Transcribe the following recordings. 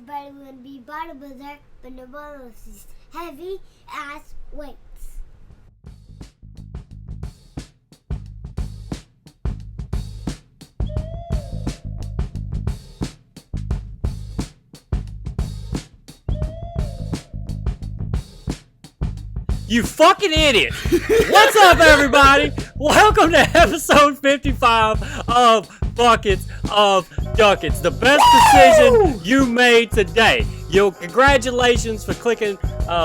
Everybody want to be bodybuilder, but no one wants these heavy ass weights. You fucking idiot! What's up, everybody? Welcome to episode 55 of Buckets of Duckets, the best decision you made today. Congratulations for clicking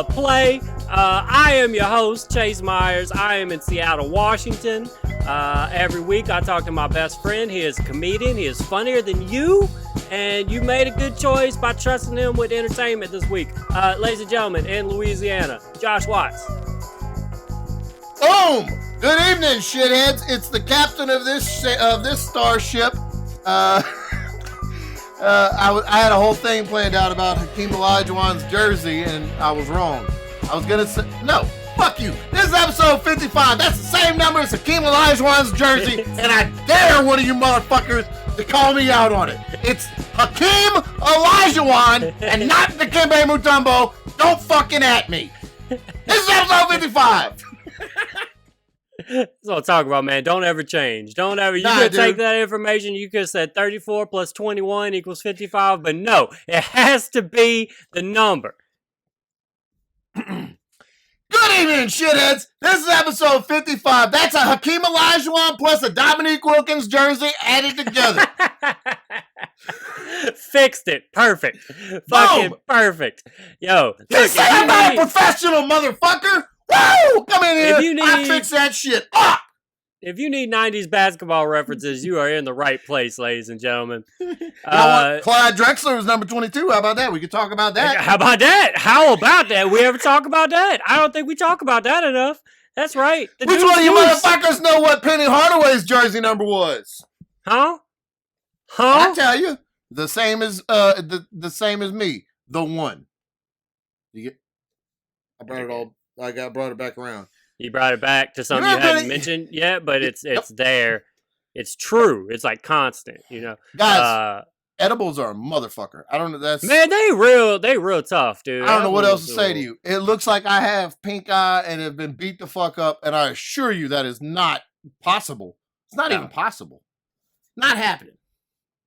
play. I am your host, Chase Myers. I am in Seattle, Washington. Every week I talk to my best friend. He is a comedian. He is funnier than you. And you made a good choice by trusting him with entertainment this week. Ladies and gentlemen, in Louisiana, Josh Watts. Boom! Good evening, shitheads. It's the captain of this starship. I had a whole thing planned out about Hakeem Olajuwon's jersey, and I was wrong. I was gonna say no. Fuck you. This is episode 55. That's the same number as Hakeem Olajuwon's jersey, and I dare one of you motherfuckers to call me out on it. It's Hakeem Olajuwon and not Dikembe Mutombo. Don't fucking at me. This is episode 55. That's what I'm talking about, man. Don't ever change. Don't ever. You could take that information. You could have said 34 plus 21 equals 55, but no, it has to be the number. Good evening, shitheads. This is episode 55. That's a Hakeem Olajuwon plus a Dominique Wilkins jersey added together. Fixed it. Perfect. Fucking perfect. Yo. You say I'm not a professional, motherfucker. Woo! Come in here. I fix that shit up. If you need 90s basketball references, you are in the right place, ladies and gentlemen. Clyde Drexler was number 22. How about that? We could talk about that. How about that? How about that? We ever talk about that? I don't think we talk about that enough. That's right. Which one of you motherfuckers know what Penny Hardaway's jersey number was? Huh? I tell you, the same as the same as me, the one. You get? I brought it back around. You brought it back to something you hadn't mentioned yet, but it's there. It's true. It's like constant, you know. Guys, edibles are a motherfucker. I don't know. Man, they real tough, dude. I don't know what else to say to you. It looks like I have pink eye and have been beat the fuck up, and I assure you that is not possible. It's not even possible. Not happening.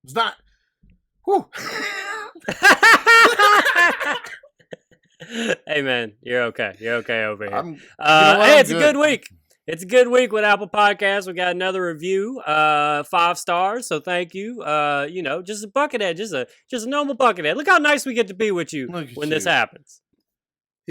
It's not. Whew. Hey man, you're okay. You're okay over here. Hey, it's a good week. It's a good week with Apple Podcasts. We got another review, 5 stars. So thank you. Just a buckethead, just a normal buckethead. Look how nice we get to be with you when this happens.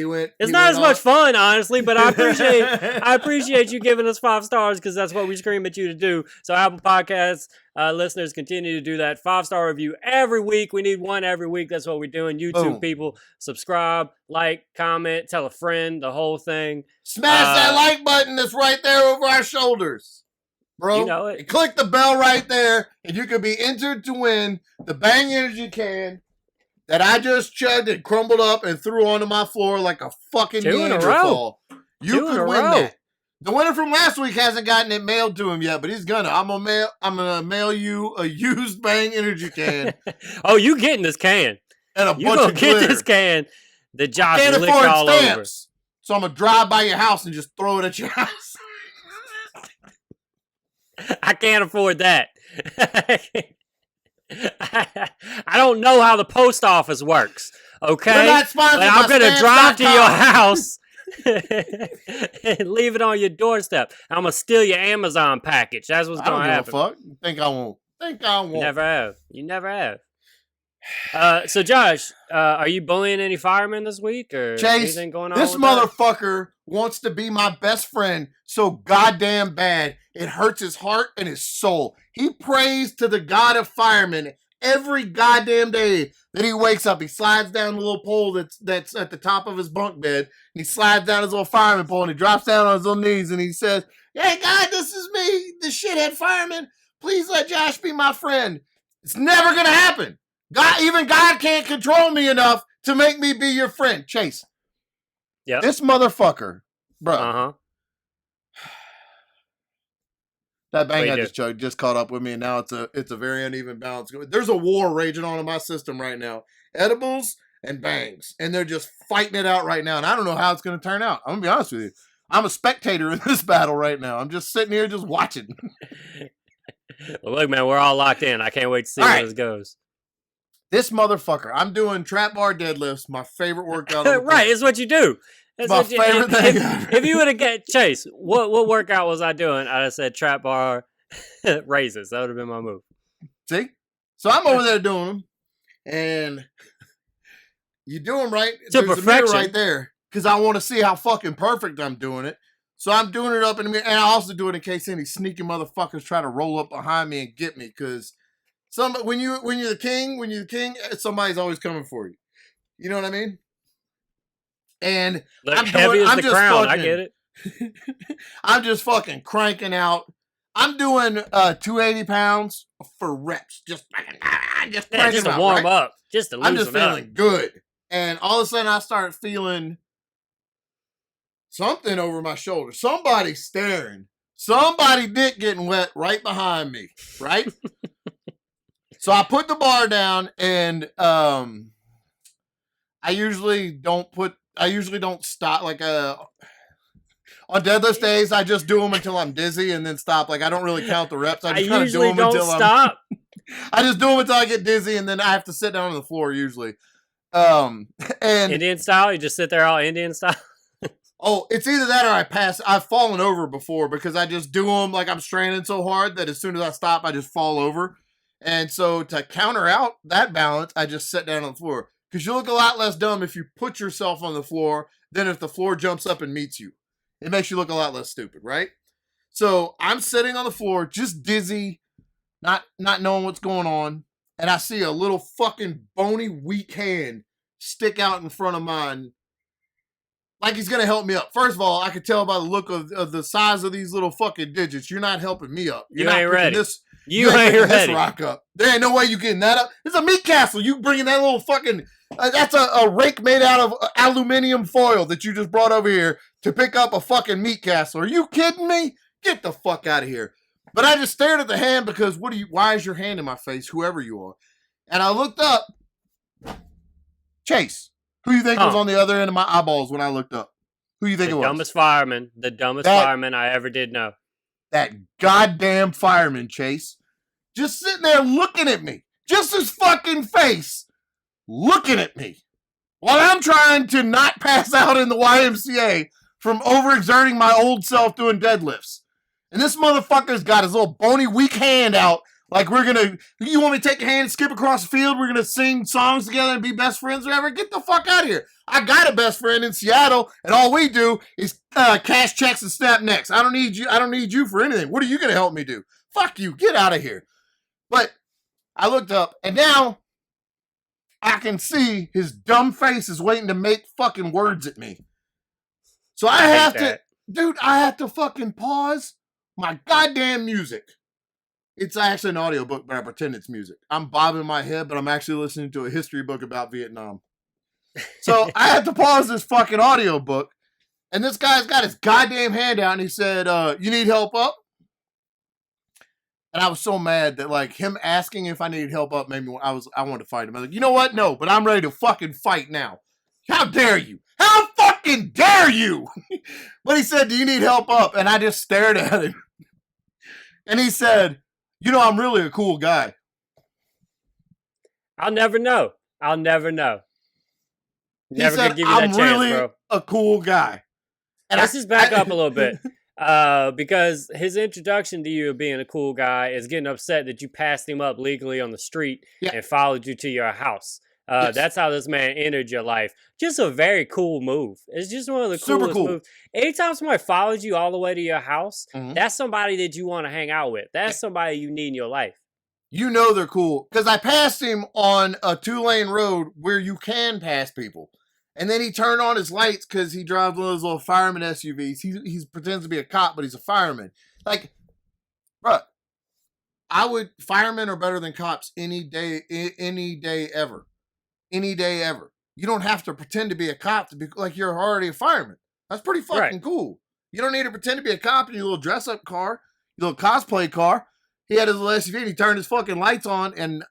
It's not as much fun, honestly, but I appreciate you giving us 5 stars because that's what we scream at you to do. So Apple Podcasts listeners continue to do that 5-star review every week. We need one every week. That's what we're doing. YouTube people, subscribe, like, comment, tell a friend, the whole thing. Smash that like button that's right there over our shoulders, bro. You know it. And click the bell right there, and you could be entered to win the Bang Energy can that I just chugged and crumbled up and threw onto my floor like a fucking Neanderthal. You could win that. The winner from last week hasn't gotten it mailed to him yet, but he's gonna. I'm gonna mail you a used Bang Energy can. Oh, you getting this can? And a bunch of glitter. Get this can that Josh can't licked afford all stamps, so I'm gonna drive by your house and just throw it at your house. I can't afford that. I don't know how the post office works, okay? We're not sponsored but I'm going to drive to Stamps.com. your house and leave it on your doorstep. I'm going to steal your Amazon package. That's what's going to happen. I don't give a fuck. Think I won't. You never have. So, Josh, are you bullying any firemen this week? Or Chase, anything going on this with motherfucker wants to be my best friend so goddamn bad it hurts his heart and his soul. He prays to the god of firemen every goddamn day that he wakes up. He slides down the little pole that's at the top of his bunk bed, and he slides down his little fireman pole, and he drops down on his little knees, and he says, "Hey, God, this is me, the shithead fireman. Please let Josh be my friend." It's never going to happen. Even God can't control me enough to make me be your friend. Chase. Yeah. This motherfucker, bro. Uh-huh. That bang I just chugged just caught up with me, and now it's a very uneven balance. There's a war raging on in my system right now, edibles and bangs. And they're just fighting it out right now. And I don't know how it's going to turn out. I'm going to be honest with you. I'm a spectator in this battle right now. I'm just sitting here just watching. Well, look, man, we're all locked in. I can't wait to see where this goes. This motherfucker, I'm doing trap bar deadlifts, my favorite workout. Right, it's what you do. That's my favorite thing. If you would have get Chase, what workout was I doing? I'd have said trap bar raises. That would have been my move. See? So I'm over there doing them, and you do them right. To There's perfection. a mirror right there, because I want to see how fucking perfect I'm doing it. So I'm doing it up in the mirror, and I also do it in case any sneaky motherfuckers try to roll up behind me and get me, because when you're the king, somebody's always coming for you. You know what I mean? And Look, heavy as the crown. I get it. I'm just fucking cranking out. I'm doing 280 pounds for reps. Just to warm up. Just to loosen up. I'm just feeling good. And all of a sudden I start feeling something over my shoulder. Somebody staring. Somebody dick getting wet right behind me. Right? So I put the bar down, and I usually don't stop. Like on deadlift days, I just do them until I'm dizzy and then stop. Like I don't really count the reps. I just kind of do them until stop. I just do them until I get dizzy, and then I have to sit down on the floor usually. And Indian style, you just sit there all Indian style. Oh, it's either that or I pass. I've fallen over before because I just do them like I'm straining so hard that as soon as I stop, I just fall over. And so to counter out that balance, I just sit down on the floor. Because you look a lot less dumb if you put yourself on the floor than if the floor jumps up and meets you. It makes you look a lot less stupid, right? So I'm sitting on the floor, just dizzy, not knowing what's going on. And I see a little fucking bony, weak hand stick out in front of mine. Like he's going to help me up. First of all, I could tell by the look of the size of these little fucking digits, you're not helping me up. You ain't ready. You ain't ready. This rock up. There ain't no way you getting that up. It's a meat castle. You bringing that little fucking... that's a rake made out of aluminum foil that you just brought over here to pick up a fucking meat castle. Are you kidding me? Get the fuck out of here. But I just stared at the hand because why is your hand in my face, whoever you are? And I looked up. Chase. Who you think was on the other end of my eyeballs when I looked up? Who you think it was? The dumbest fireman I ever did know. That goddamn fireman, Chase. Just sitting there looking at me. Just his fucking face. Looking at me. While I'm trying to not pass out in the YMCA from overexerting my old self doing deadlifts. And this motherfucker's got his little bony, weak hand out. Like you want me to take a hand and skip across the field? We're going to sing songs together and be best friends or whatever? Get the fuck out of here. I got a best friend in Seattle, and all we do is cash checks and snap necks. I don't need you for anything. What are you going to help me do? Fuck you. Get out of here. But I looked up, and now I can see his dumb face is waiting to make fucking words at me. So I have to fucking pause my goddamn music. It's actually an audiobook, but I pretend it's music. I'm bobbing my head, but I'm actually listening to a history book about Vietnam. So I had to pause this fucking audiobook, and this guy's got his goddamn hand out, and he said, you need help up? And I was so mad that, like, him asking if I needed help up made me, I wanted to fight him. I was like, you know what? No, but I'm ready to fucking fight now. How dare you? How fucking dare you? But he said, do you need help up? And I just stared at him. And he said, you know, I'm really a cool guy. I'll never know. Never gonna give you that I'm chance, really bro. A cool guy. And let's just back up a little bit. Because his introduction to you of being a cool guy is getting upset that you passed him up legally on the street and followed you to your house. Yes. That's how this man entered your life. Just a very cool move. It's just one of the coolest moves. Anytime somebody follows you all the way to your house, that's somebody that you want to hang out with. That's somebody you need in your life. You know they're cool. Because I passed him on a 2-lane road where you can pass people. And then he turned on his lights because he drives one of those little fireman SUVs. He pretends to be a cop, but he's a fireman. Like, bruh, firemen are better than cops any day ever. Any day ever. You don't have to pretend to be a cop to be like you're already a fireman. That's pretty fucking cool. You don't need to pretend to be a cop in your little dress-up car, your little cosplay car. He had his little SUV and he turned his fucking lights on, and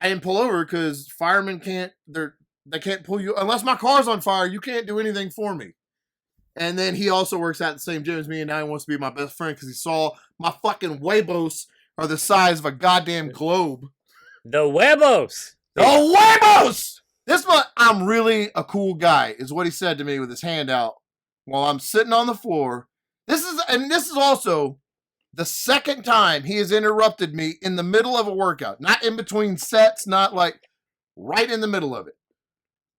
I didn't pull over because firemen they can't pull you unless my car's on fire. You can't do anything for me. And then he also works at the same gym as me, and now he wants to be my best friend because he saw my fucking Webos are the size of a goddamn globe. The Webos. The Webos! I'm really a cool guy, is what he said to me with his hand out while I'm sitting on the floor. This is also the second time he has interrupted me in the middle of a workout. Not in between sets, not like right in the middle of it.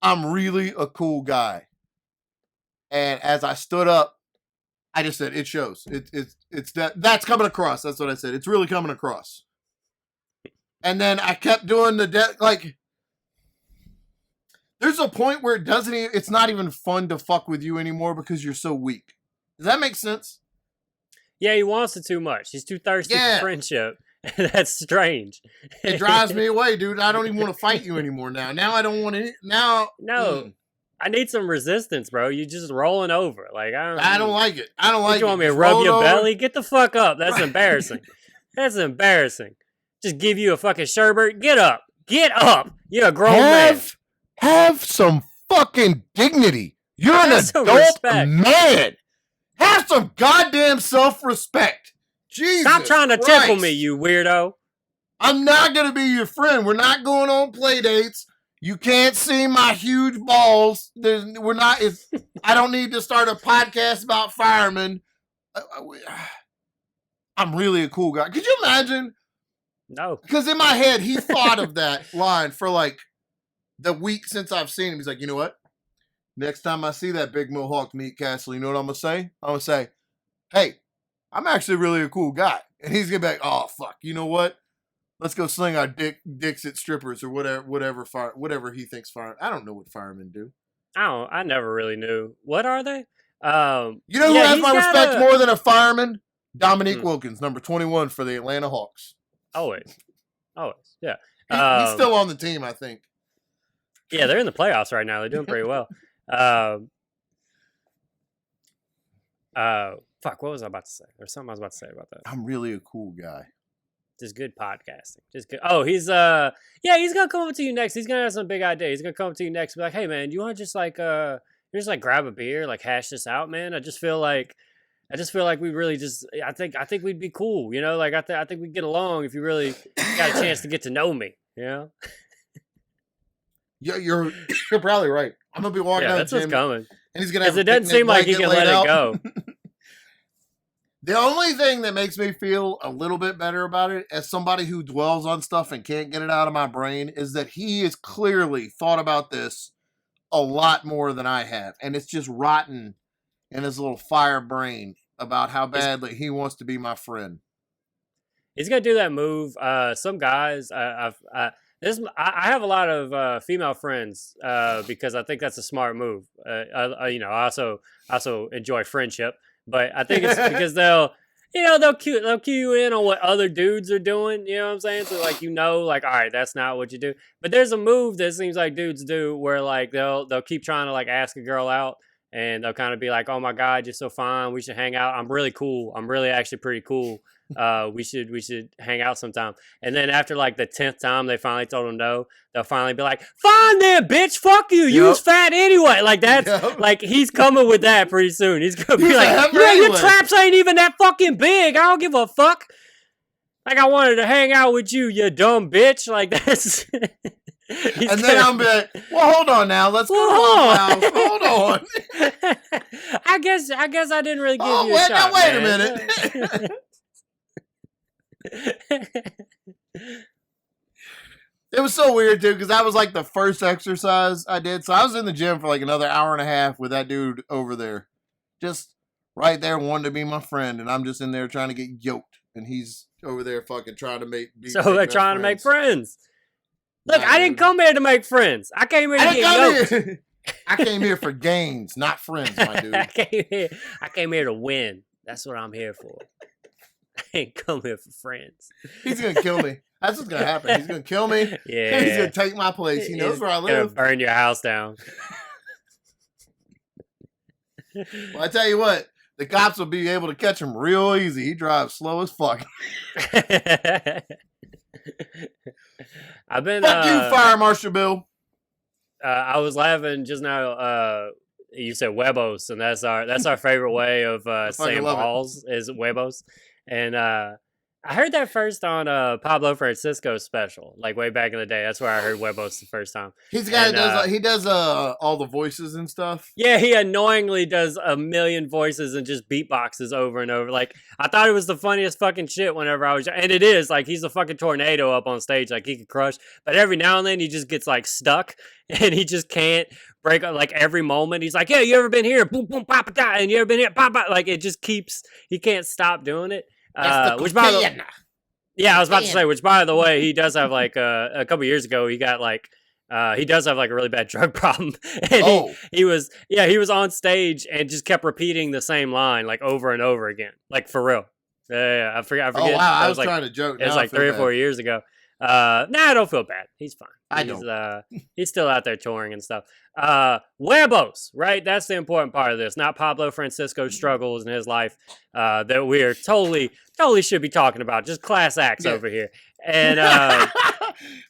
I'm really a cool guy. And as I stood up, I just said, it shows. That's coming across. That's what I said. It's really coming across. And then I kept doing there's a point where it's not even fun to fuck with you anymore because you're so weak. Does that make sense? Yeah, he wants it too much. He's too thirsty for friendship. That's strange. It drives me away, dude. I don't even want to fight you anymore now. Now I don't want to. Now. No. I need some resistance, bro. You just rolling over. Like I don't like it. I don't like it. You want me to rub your belly? Get the fuck up. That's embarrassing. That's embarrassing. Just give you a fucking sherbet. Get up. Get up. You're a grown man. Have some fucking dignity. You're an adult man. Have some goddamn self-respect. Jesus Stop trying to Christ. tickle me, you weirdo. I'm not going to be your friend. We're not going on play dates. You can't see my huge balls. I don't need to start a podcast about firemen. I'm really a cool guy. Could you imagine? No. Because in my head, he thought of that line for like the week since I've seen him. He's like, you know what? Next time I see that big mohawk meat castle, you know what I'm going to say? I'm going to say, hey, I'm actually really a cool guy. And he's going to be like, oh, fuck. You know what? Let's go sling our dicks at strippers or whatever he thinks fire. I don't know what firemen do. I never really knew. What are they? You know who has my respect more than a fireman? Dominique Wilkins, number 21 for the Atlanta Hawks. Always. Yeah. He's still on the team, I think. Yeah, they're in the playoffs right now. They're doing pretty well. Fuck, what was I about to say? There's something I was about to say about that. I'm really a cool guy. Just good podcasting. Just good. Oh, he's gonna come up to you next. He's gonna have some big idea. He's gonna come up to you next and be like, hey man, do you wanna just grab a beer, like hash this out, man? I just feel like we really just I think we'd be cool, you know? Like I think we'd get along if you really got a chance to get to know me, you know? Yeah, you're probably right. I'm gonna be walking out that's what's coming. And he's gonna have it doesn't seem like he can let it go. The only thing that makes me feel a little bit better about it, as somebody who dwells on stuff and can't get it out of my brain, is that he has clearly thought about this a lot more than I have. And it's just rotten in his little fire brain about how badly he wants to be my friend. He's going to do that move. Some guys, I have a lot of female friends because I think that's a smart move. I also enjoy friendship. But I think it's because they'll cue you in on what other dudes are doing. You know what I'm saying? So like, all right, that's not what you do. But there's a move that seems like dudes do where like they'll keep trying to like ask a girl out, and they'll kind of be like, oh my God, you're so fine. We should hang out. I'm really cool. I'm really actually pretty cool. We should hang out sometime. And then after like the 10th time they finally told him no, they'll finally be like, fine then, bitch, fuck you. You was fat anyway. Like that's like he's coming with that pretty soon. He's gonna be like, your traps ain't even that fucking big. I don't give a fuck. Like I wanted to hang out with you, you dumb bitch. Like that's and then I'm like, well, hold on now. Let's go to my house. Hold on. I guess I didn't really give you a shot. Now, wait a minute. It was so weird too because that was like the first exercise I did. So I was in the gym for like another hour and a half with that dude over there, just right there wanting to be my friend, and I'm just in there trying to get yoked, and he's over there fucking trying to make. So they're trying to make friends. Look, I didn't come here to make friends. I came here to get yoked. I came here for gains, not friends, my dude. I came here to win. That's what I'm here for. I ain't come here for friends. He's gonna kill me. That's what's gonna happen. He's gonna kill me. Yeah. He's gonna take my place. He knows where I live. Gonna burn your house down. Well, I tell you what, the cops will be able to catch him real easy. He drives slow as fuck. I've been. Fuck you, Fire Marshal Bill. I was laughing just now. You said Webos, and that's our favorite way of saying balls is Webos, and I heard that first on Pablo Francisco's special, like way back in the day. That's where I heard Webos the first time. He's the guy that does all the voices and stuff. Yeah, he annoyingly does a million voices and just beatboxes over and over. Like, I thought it was the funniest fucking shit whenever I was, and it is, like, he's a fucking tornado up on stage, like, he could crush, but every now and then he just gets, like, stuck, and he just can't break up, like, every moment. He's like, yeah, you ever been here? Boom, boom, papa, da, and you ever been here? Papa, like, it just keeps, he can't stop doing it. Which by the yeah, I was about to say, which by the way, he does have like a couple years ago, he got like he does have like a really bad drug problem, and he was on stage and just kept repeating the same line like over and over again, like for real. I forget. Oh wow, I was like, trying to joke. It was like 3 or 4 years ago. Nah, I don't feel bad. He's fine. I don't. He's still out there touring and stuff. Webos, right? That's the important part of this. Not Pablo Francisco's struggles in his life that we are totally should be talking about. Just class acts over here. And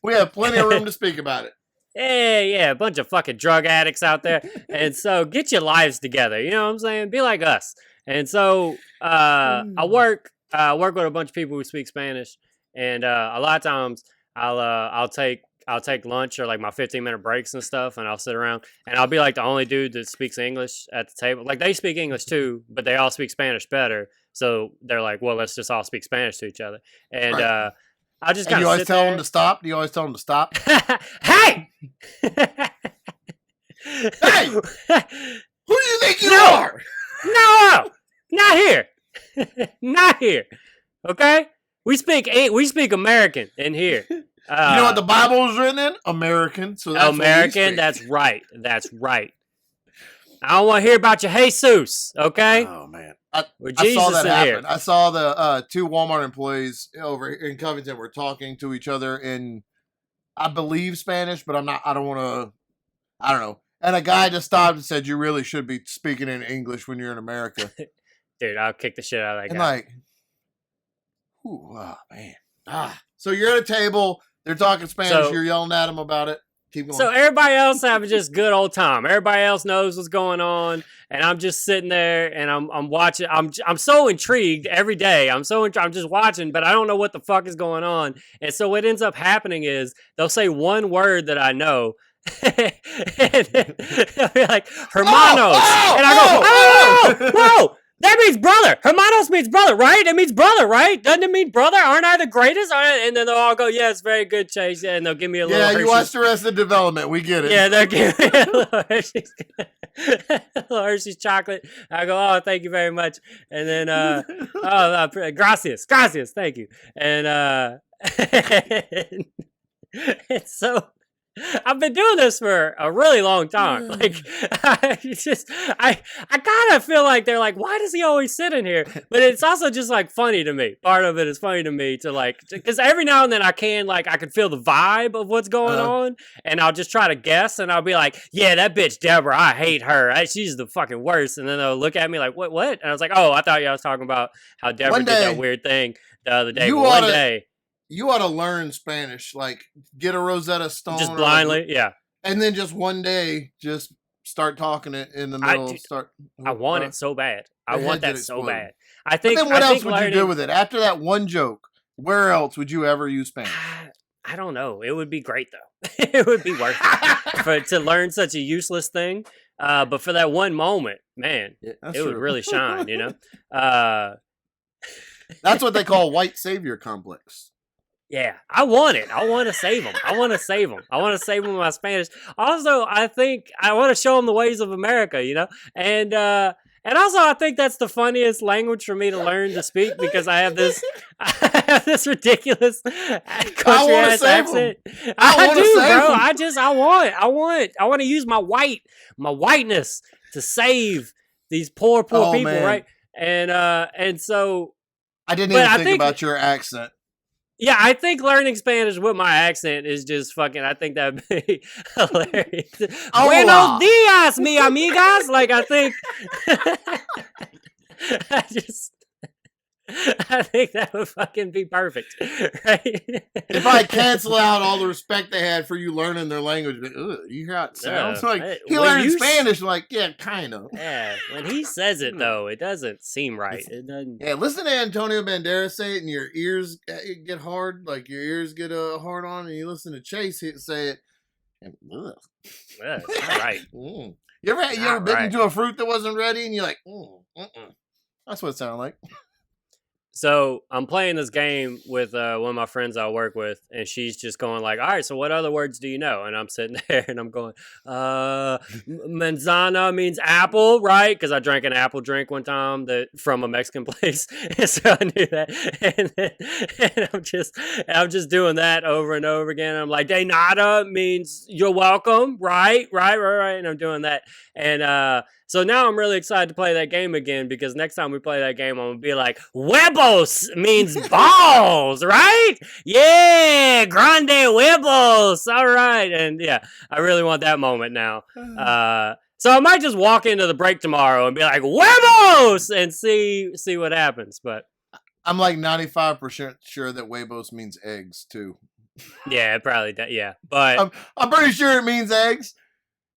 we have plenty of room to speak about it. Yeah, a bunch of fucking drug addicts out there. And so get your lives together. You know what I'm saying? Be like us. And so I work with a bunch of people who speak Spanish. And a lot of times I'll take lunch or like my 15-minute breaks and stuff, and I'll sit around and I'll be like the only dude that speaks English at the table. Like they speak English too, but they all speak Spanish better. So they're like, well, let's just all speak Spanish to each other. And I'll just kind of. You always tell them to stop. Do you always tell them to stop? Hey! Hey! Who do you think you are? No, not here. Not here. Okay. We speak American in here. You know what the Bible is written in? American. So that's American. That's right. That's right. I don't want to hear about your Jesus. Okay. Oh man, I saw that happen. I saw the 2 Walmart employees over in Covington were talking to each other in, I believe, Spanish, but I don't know. And a guy just stopped and said, "You really should be speaking in English when you're in America." Dude, I'll kick the shit out of that guy. And like. Ooh, oh, man. So you're at a table. They're talking Spanish. You're yelling at them about it. Keep going. So everybody else having just good old time. Everybody else knows what's going on, and I'm just sitting there and I'm watching. I'm so intrigued every day. I'm just watching, but I don't know what the fuck is going on. And so what ends up happening is they'll say one word that I know. And they'll be like hermanos, and I go, whoa. That means brother. Hermanos means brother, right? It means brother, right? Doesn't it mean brother? Aren't I the greatest? And then they'll all go, yeah, it's very good, Chase. Yeah, and they'll give me a little Hershey's. You watched Arrested Development. We get it. Yeah, they'll give me a little Hershey's chocolate. I go, oh, thank you very much. And then, gracias, thank you. And, and so... I've been doing this for a really long time. Like, I kind of feel like they're like, why does he always sit in here? But it's also just like funny to me. Part of it is funny to me to like, because every now and then I can feel the vibe of what's going on, and I'll just try to guess, and I'll be like, yeah, that bitch Deborah, I hate her. She's the fucking worst. And then they'll look at me like, what? And I was like, oh, I thought y'all was talking about how Deborah did that weird thing the other day. One day. You ought to learn Spanish, like get a Rosetta Stone. Just blindly, yeah. And then just one day, just start talking it in the middle. I want it so bad. I want that so bad. I think. But then what else would you do with it? After that one joke, where else would you ever use Spanish? I don't know. It would be great, though. It would be worth it to learn such a useless thing. But for that one moment, man, it would really shine, you know? That's what they call white savior complex. Yeah, I want it. I want to save them. I want to save them. I want to save them with my Spanish. Also, I think I want to show them the ways of America, you know? And also, I think that's the funniest language for me to learn to speak because I have this ridiculous country ass accent. I do, bro. I want to use my whiteness to save these poor people, man. Right? And so I didn't even think about your accent. Yeah, I think learning Spanish with my accent is just fucking, I think that'd be hilarious. Buenos dias, mi amigas. Like, I think, I think that would fucking be perfect, right? If I cancel out all the respect they had for you learning their language, but, you hear how it sounds like he learned Spanish. Like, yeah, kind of. Yeah, when he says it though, it doesn't seem right. It doesn't. Yeah, listen to Antonio Banderas say it, and your ears get hard. Like your ears get hard on, and you listen to Chase say it. And, Yeah, it's not right. You ever bitten into a fruit that wasn't ready, and you're like, that's what it sounded like. So I'm playing this game with one of my friends I work with, and she's just going like, all right, so what other words do you know? And I'm sitting there and I'm going, manzana means apple, right? Because I drank an apple drink one time from a Mexican place. And so I knew that. And I'm just doing that over and over again. I'm like, de nada means you're welcome, right? And I'm doing that. And so now I'm really excited to play that game again, because next time we play that game, I'm going to be like, Webos means balls, right? Yeah, grande huevos. All right. And yeah, I really want that moment now. So I might just walk into the break tomorrow and be like, Webos, and see what happens. But I'm like 95% sure that Webos means eggs too. Yeah, it probably does. Yeah. But I'm pretty sure it means eggs.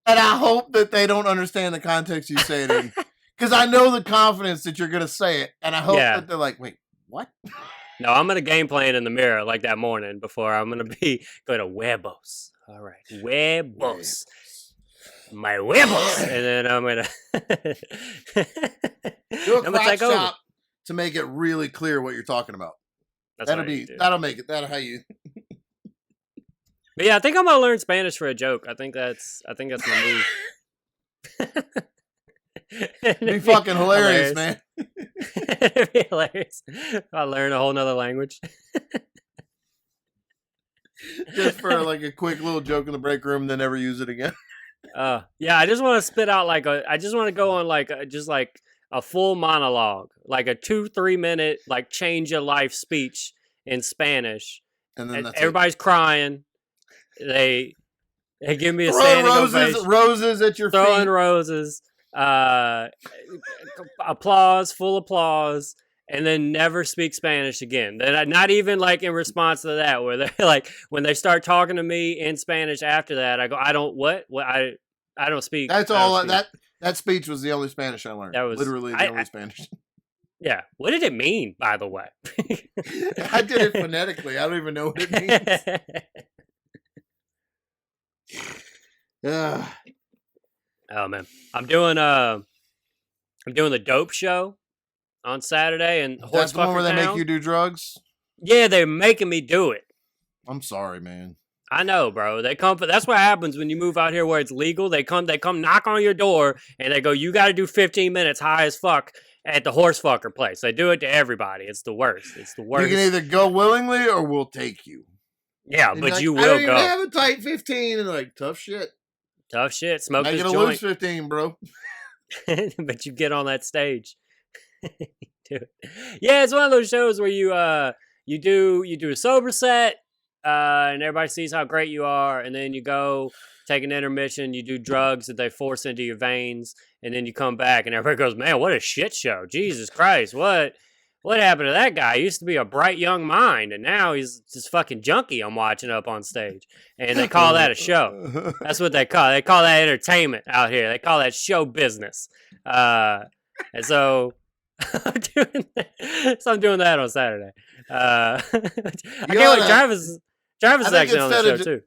And I hope that they don't understand the context you say it in. Because I know the confidence that you're going to say it. And I hope that they're like, wait, what? No, I'm going to game plan in the mirror like that morning before I'm going to go to Webos. All right. Webos. My Webos. And then I'm going to... Do a crotch chop to make it really clear what you're talking about. That'll make it. That'll how you... But yeah, I think I'm gonna learn Spanish for a joke. I think that's my move. It'd be fucking hilarious, man. It'd be hilarious. I'll learn a whole nother language. Just for like a quick little joke in the break room, and then never use it again. Yeah, I just want to spit out I just want to go on just like a full monologue, like a 2-3 minute like change your life speech in Spanish, and then everybody's crying. They give me a standing ovation. Roses at your feet. Throwing roses. Applause, full applause, and then never speak Spanish again. Then not even like in response to that, where they're like, when they start talking to me in Spanish after that, I go, I don't don't speak. That's all. That speech was the only Spanish I learned. That was literally the only Spanish. Yeah. What did it mean, by the way? I did it phonetically. I don't even know what it means. Oh man, I'm doing the dope show on Saturday, and that's the one where they make you do drugs. Yeah, they're making me do it. I'm sorry, man. I know, bro. That's what happens when you move out here where it's legal. They come knock on your door and they go, you got to do 15 minutes high as fuck at the horse fucker place. They do it to everybody. It's the worst. It's the worst. You can either go willingly or we'll take you. Yeah, and but like, you will go. I don't go. even have a tight 15, and like, tough shit. Tough shit. Smoke this joint. Lose 15, bro. But you get on that stage. Dude. Yeah, it's one of those shows where you do a sober set, and everybody sees how great you are, and then you go take an intermission, you do drugs that they force into your veins, and then you come back, and everybody goes, man, what a shit show. Jesus Christ, what happened to that guy? He used to be a bright young mind, and now he's just fucking junkie I'm watching up on stage. And they call that a show. That's what they call it. They call that entertainment out here. They call that show business. And so I'm doing that on Saturday. I can't wait. Travis is actually on the show too.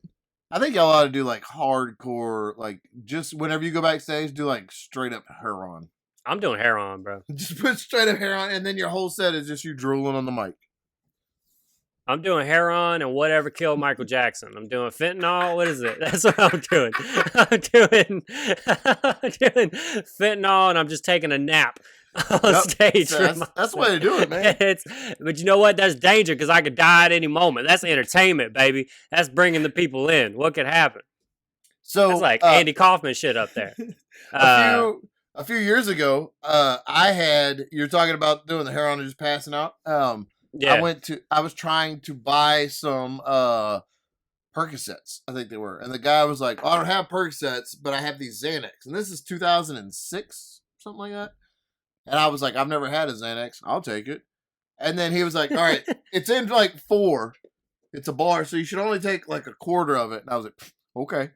I think y'all ought to do like hardcore, like just whenever you go backstage, do like straight up heroin. I'm doing hair on, bro. Just put straight up hair on, and then your whole set is just you drooling on the mic. I'm doing hair on and whatever killed Michael Jackson. I'm doing fentanyl. What is it? That's what I'm doing. I'm doing fentanyl, and I'm just taking a nap on stage. That's the way to do it, man. But you know what? That's danger because I could die at any moment. That's entertainment, baby. That's bringing the people in. What could happen? So it's like Andy Kaufman shit up there. A few years ago, you're talking about doing the hair on and just passing out. Yeah. I was trying to buy some Percocets, I think they were. And the guy was like, oh, I don't have Percocets, but I have these Xanax. And this is 2006, something like that. And I was like, I've never had a Xanax. I'll take it. And then he was like, all right, it's in like 4. It's a bar, so you should only take like a quarter of it. And I was like, okay.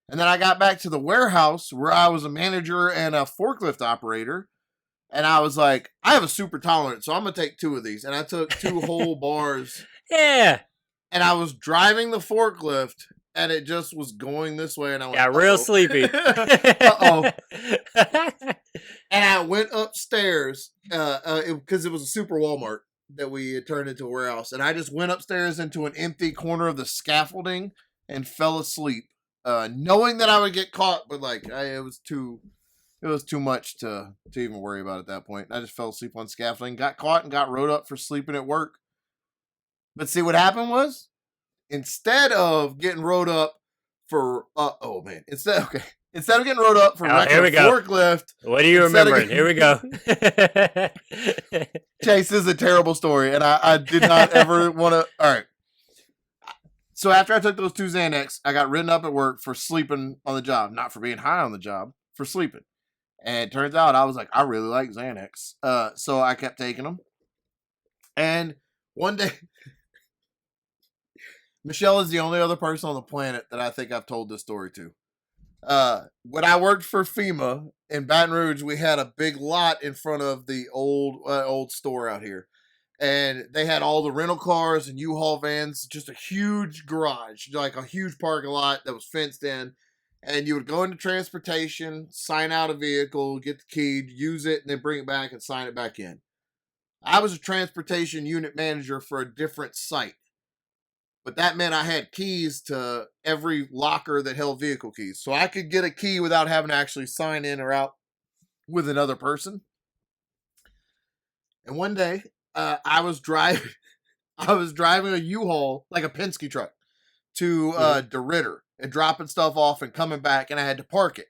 And then I got back to the warehouse where I was a manager and a forklift operator. And I was like, I have a super tolerance, so I'm going to take 2 of these. And I took 2 whole bars. Yeah. And I was driving the forklift, and it just was going this way. And I went, got real sleepy. Uh-oh. And I went upstairs because it was a super Walmart that we had turned into a warehouse. And I just went upstairs into an empty corner of the scaffolding and fell asleep, knowing that I would get caught. But like, it was too much to even worry about at that point. I just fell asleep on scaffolding, got caught, and got wrote up for sleeping at work. But see, what happened was, instead of getting wrote up for, instead of getting wrote up for wrecking a forklift. What are you remembering? Here we go. Chase, this is a terrible story, and I did not ever want to. All right. So after I took those 2 Xanax, I got written up at work for sleeping on the job, not for being high on the job, for sleeping. And it turns out I was like, I really like Xanax. So I kept taking them. And one day, Michelle is the only other person on the planet that I think I've told this story to. When I worked for FEMA in Baton Rouge, we had a big lot in front of the old store out here. And they had all the rental cars and U-Haul vans, just a huge garage, like a huge parking lot that was fenced in. And you would go into transportation, sign out a vehicle, get the key, use it, and then bring it back and sign it back in. I was a transportation unit manager for a different site. But that meant I had keys to every locker that held vehicle keys. So I could get a key without having to actually sign in or out with another person. And one day, I was driving a U-Haul, like a Penske truck, to DeRitter and dropping stuff off and coming back, and I had to park it.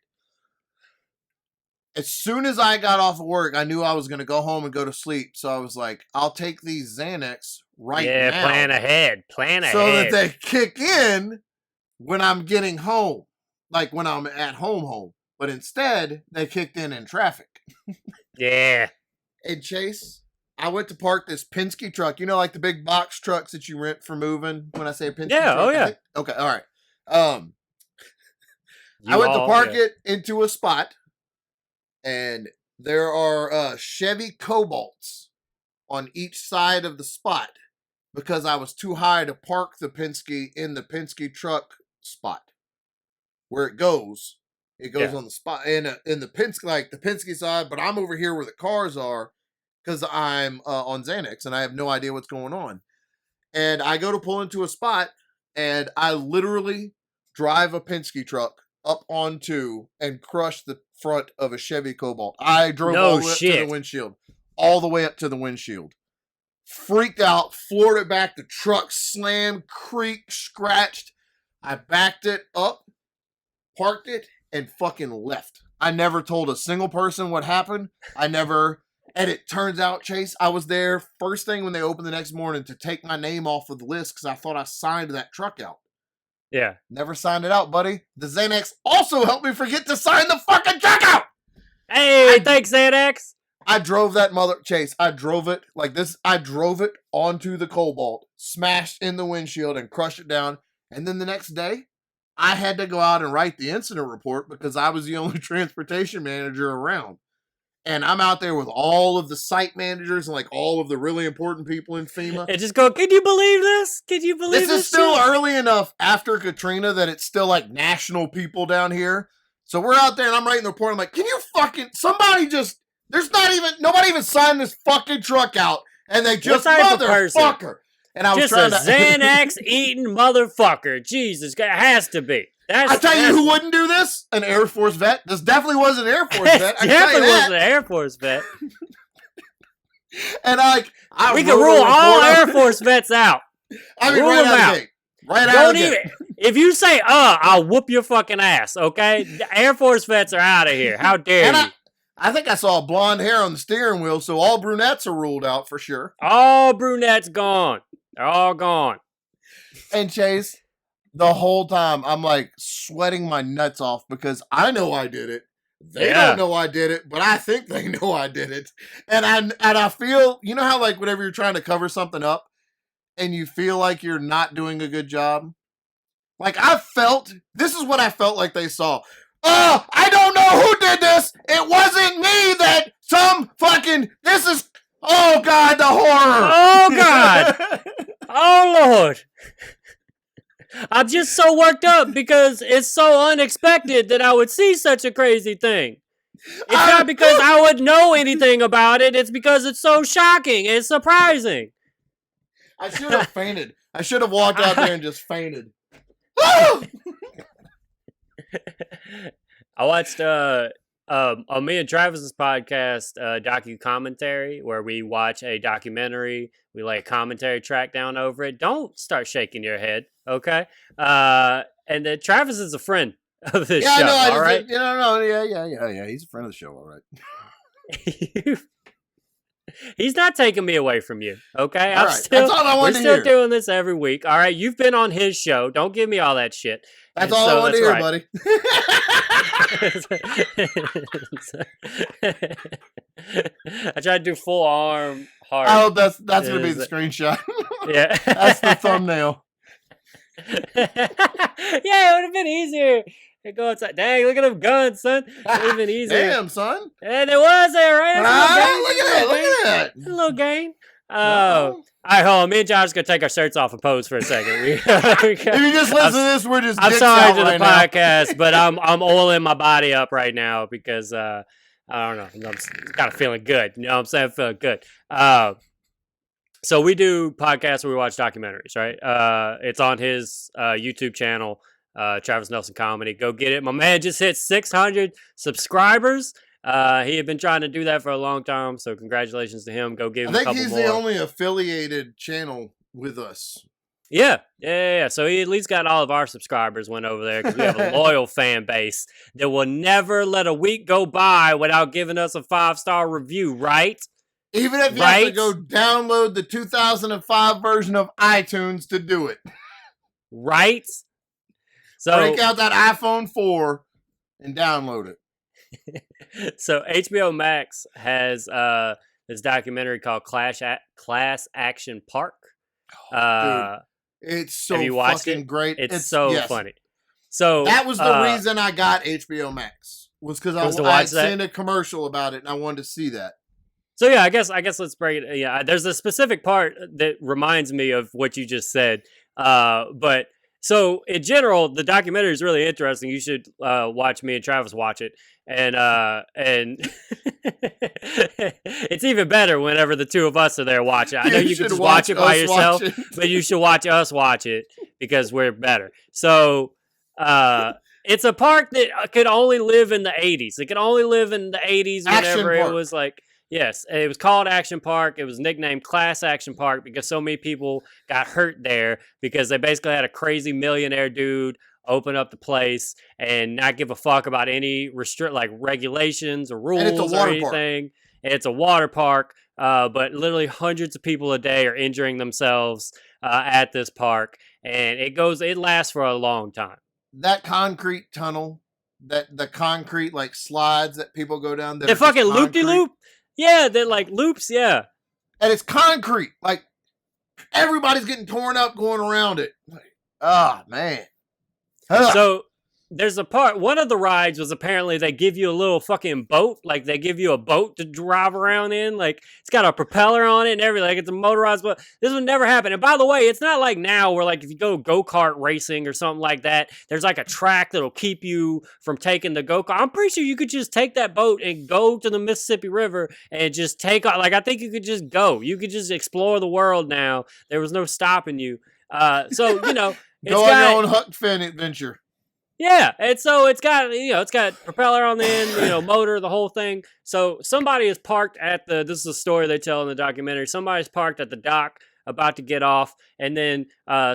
As soon as I got off of work, I knew I was going to go home and go to sleep. So I was like, I'll take these Xanax right now. Yeah, plan ahead. So that they kick in when I'm getting home. Like when I'm at home. But instead, they kicked in traffic. Yeah. And Chase, I went to park this Penske truck. You know, like the big box trucks that you rent for moving? When I say a Penske truck. Yeah, oh yeah. Okay, all right. I went to park it into a spot. And there are Chevy Cobalts on each side of the spot because I was too high to park the Penske in the Penske truck spot where it goes. It goes on the spot in the Penske, like the Penske side, but I'm over here where the cars are because I'm on Xanax and I have no idea what's going on. And I go to pull into a spot and I literally drive a Penske truck up onto and crush the front of a Chevy Cobalt. I drove all the way up to the windshield. All the way up to the windshield. Freaked out, floored it back. The truck slammed, creaked, scratched. I backed it up, parked it, and fucking left. I never told a single person what happened. And it turns out, Chase, I was there first thing when they opened the next morning to take my name off of the list because I thought I signed that truck out. Yeah. Never signed it out, buddy. The Xanax also helped me forget to sign the fucking check out. Hey, thanks, Xanax. I drove that Chase. I drove it like this. I drove it onto the Cobalt, smashed in the windshield, and crushed it down. And then the next day, I had to go out and write the incident report because I was the only transportation manager around. And I'm out there with all of the site managers and like all of the really important people in FEMA. And just go, can you believe this? Can you believe this? This is still early enough after Katrina that it's still like national people down here. So we're out there and I'm writing the report. I'm like, can you nobody even signed this fucking truck out. And they just motherfucker. And I was just a Xanax eating motherfucker. Jesus, it has to be. I tell you who wouldn't do this? An Air Force vet. This definitely was an Air Force vet. Definitely was an Air Force vet. And we can rule all Air Force vets out. I mean, right out of the gate. Right out of the gate. If you say, I'll whoop your fucking ass, okay? The Air Force vets are out of here. How dare you? I think I saw blonde hair on the steering wheel, so all brunettes are ruled out for sure. All brunettes gone. They're all gone. And Chase, the whole time I'm like sweating my nuts off because I know I did it. They don't know I did it, but I think they know I did it. And I feel, you know how like whenever you're trying to cover something up and you feel like you're not doing a good job? Like this is what I felt like they saw. Oh, I don't know who did this. It wasn't me oh God, the horror. Oh God. Oh Lord. I'm just so worked up because it's so unexpected that I would see such a crazy thing. It's not because I would know anything about it. It's because it's so shocking and surprising. I should have fainted. I should have walked out there and just fainted. I watched on me and Travis's podcast, docu commentary, where we watch a documentary, we lay a commentary track down over it. Don't start shaking your head, okay? And then Travis is a friend of this show, all right? Yeah. He's a friend of the show, all right. He's not taking me away from you, okay? All right. That's all I wanted to hear. We're still doing this every week, all right? You've been on his show. Don't give me all that shit. That's all I wanted to hear, buddy. I tried to do full arm hard. Oh, that's gonna be the screenshot. Yeah, that's the thumbnail. Yeah, it would have been easier. They go outside. Dang, look at them guns, son. It would have been easier. Damn, son. And it was there, right? Look at that. A little game. Oh. All right, hold on. Me and Josh are going to take our shirts off and pose for a second. If you just listen to this, we're just I'm sorry to the right podcast, but I'm oiling my body up right now because, I don't know. I'm kind of feeling good. You know what I'm saying? I'm feeling good. So we do podcasts where we watch documentaries, right? It's on his YouTube channel, Travis Nelson Comedy. Go get it. My man just hit 600 subscribers. He had been trying to do that for a long time, so congratulations to him. Go give him a couple more. I think he's the only affiliated channel with us. Yeah. So he at least got all of our subscribers went over there because we have a loyal fan base that will never let a week go by without giving us a 5-star review, right? Even if you have to go download the 2005 version of iTunes to do it. Right? So break out that iPhone 4 and download it. So HBO Max has this documentary called Class Action Park. Dude, it's so fucking great. It's so funny. So that was the reason I got HBO Max was because I seen a commercial about it and I wanted to see that. So yeah, I guess let's break it. Yeah, there's a specific part that reminds me of what you just said. But so in general, the documentary is really interesting. You should watch me and Travis watch it, and it's even better whenever the two of us are there watching. I know you can just watch it by yourself, but you should watch us watch it because we're better. So it's a park that could only live in the 80s. It could only live in the 80s whenever it was like. Yes, it was called Action Park. It was nicknamed Class Action Park because so many people got hurt there because they basically had a crazy millionaire dude open up the place and not give a fuck about any regulations or rules or anything. It's a water park, but literally hundreds of people a day are injuring themselves at this park, and it lasts for a long time. That concrete tunnel, the concrete slides that people go down. The fucking loop-de-loop. Yeah, they're like loops, yeah. And it's concrete. Like, everybody's getting torn up going around it. Man. Ugh. So, there's a part, one of the rides was apparently they give you a little fucking boat. Like, they give you a boat to drive around in. Like, it's got a propeller on it and everything. Like, it's a motorized boat. This would never happen. And by the way, it's not like now where, if you go go-kart racing or something like that, there's a track that'll keep you from taking the go-kart. I'm pretty sure you could just take that boat and go to the Mississippi River and just take off. I think you could just go. You could just explore the world now. There was no stopping you. So, go on your own Huck Finn adventure. Yeah, and so it's got propeller on the end, motor, the whole thing. So somebody is parked this is a story they tell in the documentary. Somebody's parked at the dock about to get off, and then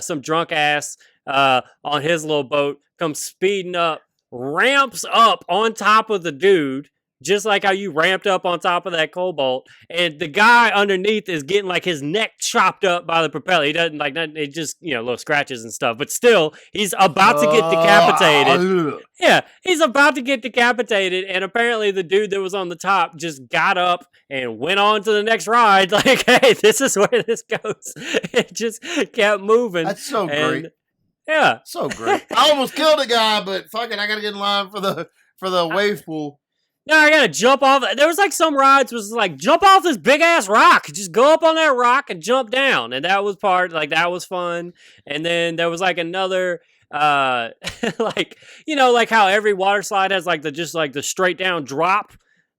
some drunk ass on his little boat comes speeding up, ramps up on top of the dude, just like how you ramped up on top of that cobalt, and the guy underneath is getting like his neck chopped up by the propeller. He doesn't like that. It just little scratches and stuff, but still he's about to get decapitated. Yeah, he's about to get decapitated, and apparently the dude that was on the top just got up and went on to the next ride. Like, hey, this is where this goes. It just kept moving. That's so great. Yeah, so great. I almost killed a guy, but fuck it, I gotta get in line for the wave pool. No, I gotta jump off. There was like some rides was like jump off this big ass rock. Just go up on that rock and jump down, and that was that was fun. And then there was like another, like like how every water slide has like the straight down drop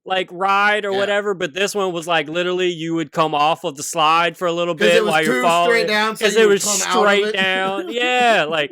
like ride or whatever. But this one was like literally you would come off of the slide for a little bit while you're falling straight down, because it was straight down. Yeah, like.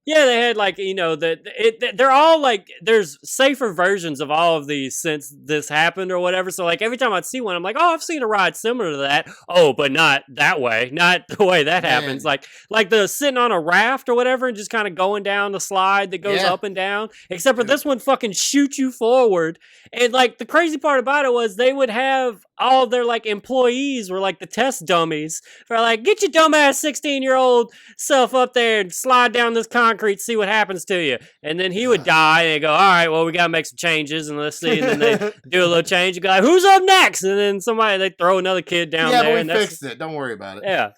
Yeah, they had like they're all like there's safer versions of all of these since this happened or whatever. So like every time I'd see one, I'm like, oh, I've seen a ride similar to that. Oh, but not that way, not the way that happens. Like the sitting on a raft or whatever and just kind of going down the slide that goes up and down. Except for this one fucking shoots you forward. And like the crazy part about it was they would have all their like employees were like the test dummies for like get your dumbass 16-year-old self up there and slide down this concrete, see what happens to you. And then he would die and they go, all right, well, we gotta make some changes and let's see. And then they do a little change and go like, who's up next? And then they throw another kid down there. Yeah, but we fixed it. Don't worry about it. Yeah.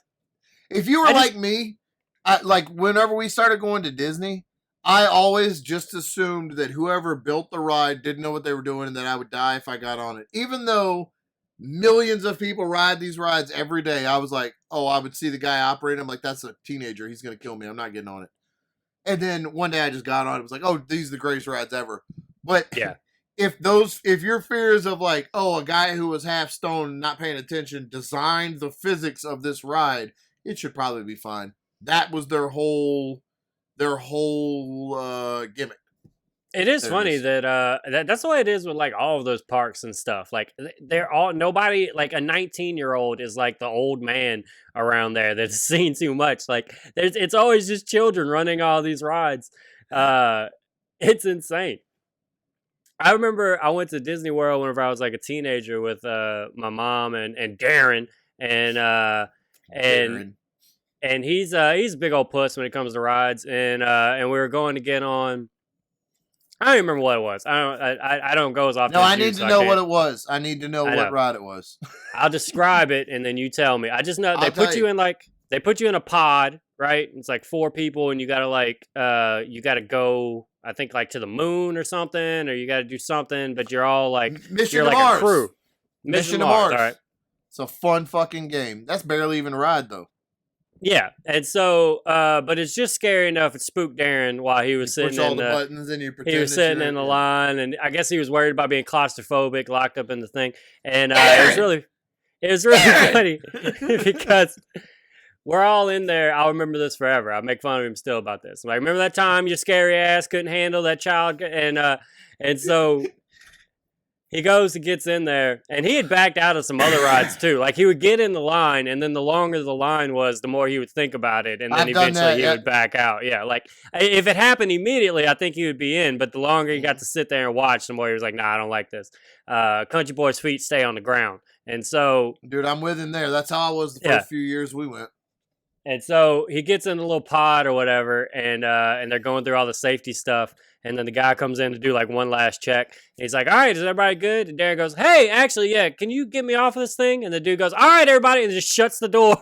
If you were like me, like whenever we started going to Disney, I always just assumed that whoever built the ride didn't know what they were doing and that I would die if I got on it. Even though millions of people ride these rides every day, I was like, oh, I would see the guy operating. I'm like, that's a teenager. He's going to kill me. I'm not getting on it. And then one day I just got on it. It was like, oh, these are the greatest rides ever. But yeah, if your fears of like, oh, a guy who was half stoned, not paying attention, designed the physics of this ride, it should probably be fine. That was their whole gimmick. it is funny that that's the way it is with like all of those parks and stuff. Like they're all nobody like a 19-year-old is like the old man around there that's seen too much. Like it's always just children running all these rides. It's insane. I remember I went to Disney World whenever I was like a teenager with my mom and Darren and he's a big old puss when it comes to rides and we were going to get on. I don't even remember what it was. I don't go as often. No, as I need to know what it was. I need to know what ride it was. I'll describe it and then you tell me. I just know they put you in a pod, right? It's like 4 people and you gotta go. I think like to the moon or something, or you got to do something. But you're all like Mission you're to like Mars. a crew. Mission to Mars. All right. It's a fun fucking game. That's barely even a ride though. Yeah, and so, but it's just scary enough. It spooked Darren while he was sitting in the buttons and he was sitting in the line, and I guess he was worried about being claustrophobic, locked up in the thing. And it was really funny because we're all in there. I'll remember this forever. I make fun of him still about this. I'm like, remember that time your scary ass couldn't handle that child, and so. He goes and gets in there, and he had backed out of some other rides too. Like he would get in the line, and then the longer the line was, the more he would think about it, and then eventually he would back out. Yeah, like if it happened immediately, I think he would be in. But the longer he got to sit there and watch, the more he was like, "Nah, I don't like this." Country boy's feet stay on the ground, and so, dude, I'm with him there. That's how I was the first few years we went. And so he gets in a little pod or whatever, and they're going through all the safety stuff. And then the guy comes in to do like one last check. He's like, all right, is everybody good? And Darren goes, hey, actually, yeah, can you get me off of this thing? And the dude goes, all right, everybody, and just shuts the door.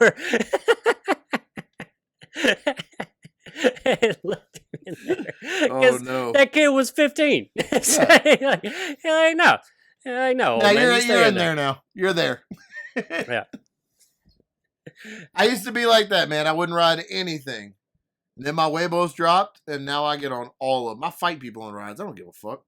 And left him in there. Oh, no. That kid was 15. So no. No, you're in there now. You're there. Yeah. I used to be like that, man. I wouldn't ride anything. And then my Webos dropped, and now I get on all of them. I fight people on rides. I don't give a fuck.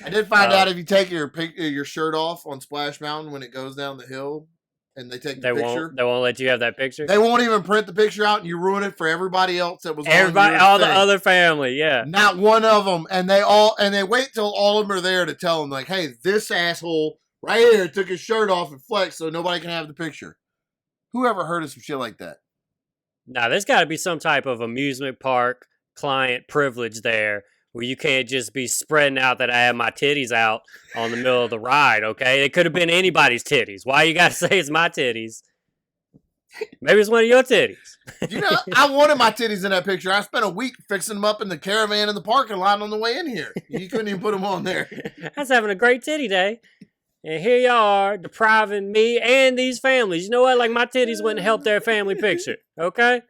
I did find out if you take your shirt off on Splash Mountain when it goes down the hill, and they take the picture. They won't let you have that picture? They won't even print the picture out, and you ruin it for everybody else that was on all the other family, yeah. Not one of them. And they wait till all of them are there to tell them, like, hey, this asshole right here took his shirt off and flexed so nobody can have the picture. Who ever heard of some shit like that? Now, there's got to be some type of amusement park client privilege there where you can't just be spreading out that I have my titties out on the middle of the ride, okay? It could have been anybody's titties. Why you gotta say it's my titties? Maybe it's one of your titties. You know, I wanted my titties in that picture. I spent a week fixing them up in the caravan in the parking lot on the way in here. You couldn't even put them on there. I was having a great titty day. And here y'all are depriving me and these families. You know what? Like, my titties wouldn't help their family picture, okay?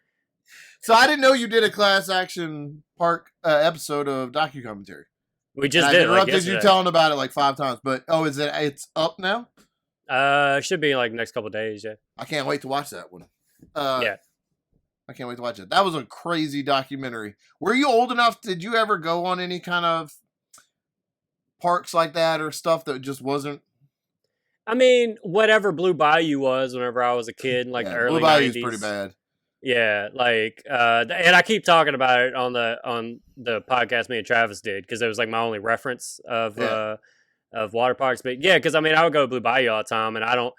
So I didn't know you did a class action park episode of docu-commentary. We just and did I it, like, interrupted yesterday. you telling about it like 5 times. But, it's up now? Should be like next couple days, yeah. I can't wait to watch that one. Yeah. I can't wait to watch it. That was a crazy documentary. Were you old enough? Did you ever go on any kind of parks like that or stuff that just wasn't? I mean, whatever Blue Bayou was whenever I was a kid, like the early Blue Bayou's 90s. pretty bad. Yeah, like, and I keep talking about it on the podcast me and Travis did because it was like my only reference of water parks. But yeah, because I mean, I would go to Blue Bayou all the time, and I don't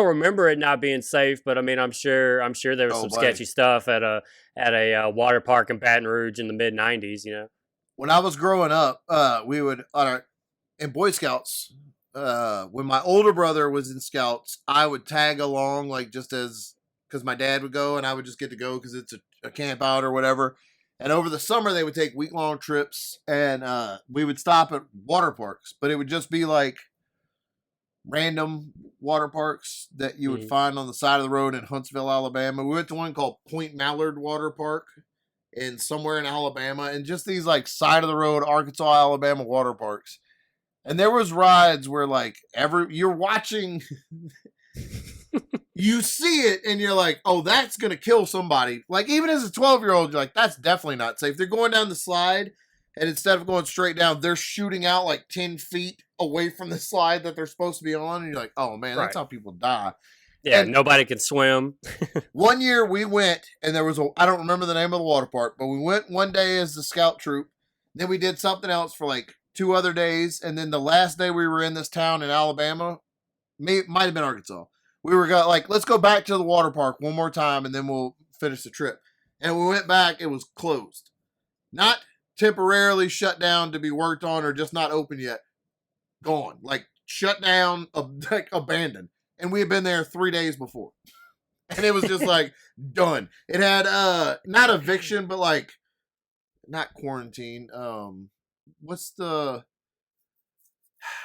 remember it not being safe. But I mean, I'm sure there was some sketchy stuff at a water park in Baton Rouge in the mid '90s. You know, when I was growing up, we would in Boy Scouts. When my older brother was in Scouts, I would tag along like just as because my dad would go, and I would just get to go because it's a camp out or whatever. And over the summer, they would take week-long trips, and we would stop at water parks. But it would just be like random water parks that you would find on the side of the road in Huntsville, Alabama. We went to one called Point Mallard Water Park in somewhere in Alabama, and just these like side-of-the-road Arkansas, Alabama water parks. And there was rides where like you're watching... You see it and you're like, oh, that's going to kill somebody. Like, even as a 12-year-old, you're like, that's definitely not safe. They're going down the slide, and instead of going straight down, they're shooting out like 10 feet away from the slide that they're supposed to be on. And you're like, oh, man, that's how people die. Yeah, and nobody can swim. One year we went, and there was I don't remember the name of the water park, but we went one day as the scout troop. Then we did something else for like 2 other days. And then the last day we were in this town in Alabama, might have been Arkansas. We were like, let's go back to the water park one more time, and then we'll finish the trip. And we went back, it was closed. Not temporarily shut down to be worked on or just not open yet. Gone. Like, shut down, like, abandoned. And we had been there 3 days before. And it was just, like, done. It had, not eviction, but, like, not quarantine. What's the...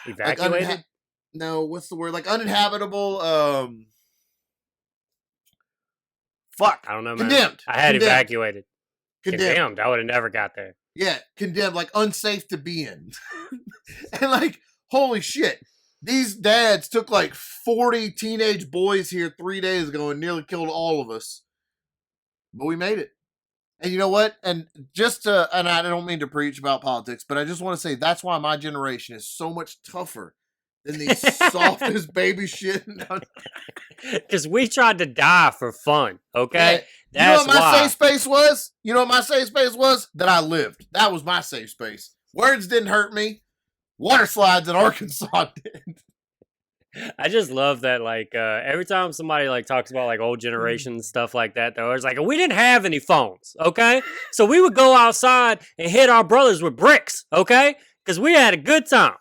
Evacuated? Like, no, what's the word? Like uninhabitable. Fuck. I don't know, man. Condemned. I had condemned. Evacuated. Condemned. I would have never got there. Yeah, condemned. Like unsafe to be in. And like, holy shit. These dads took like 40 teenage boys here 3 days ago and nearly killed all of us. But we made it. And you know what? And and I don't mean to preach about politics, but I just want to say that's why my generation is so much tougher than these softest baby shit. Because we tried to die for fun, okay? Yeah. That's you know what my why. safe space was? You know what my safe space was? That I lived. That was my safe space. Words didn't hurt me. Water slides in Arkansas did. I just love that, like, every time somebody, like, talks about, like, old generation stuff like that, they're always like, we didn't have any phones, okay? So we would go outside and hit our brothers with bricks, okay? Because we had a good time.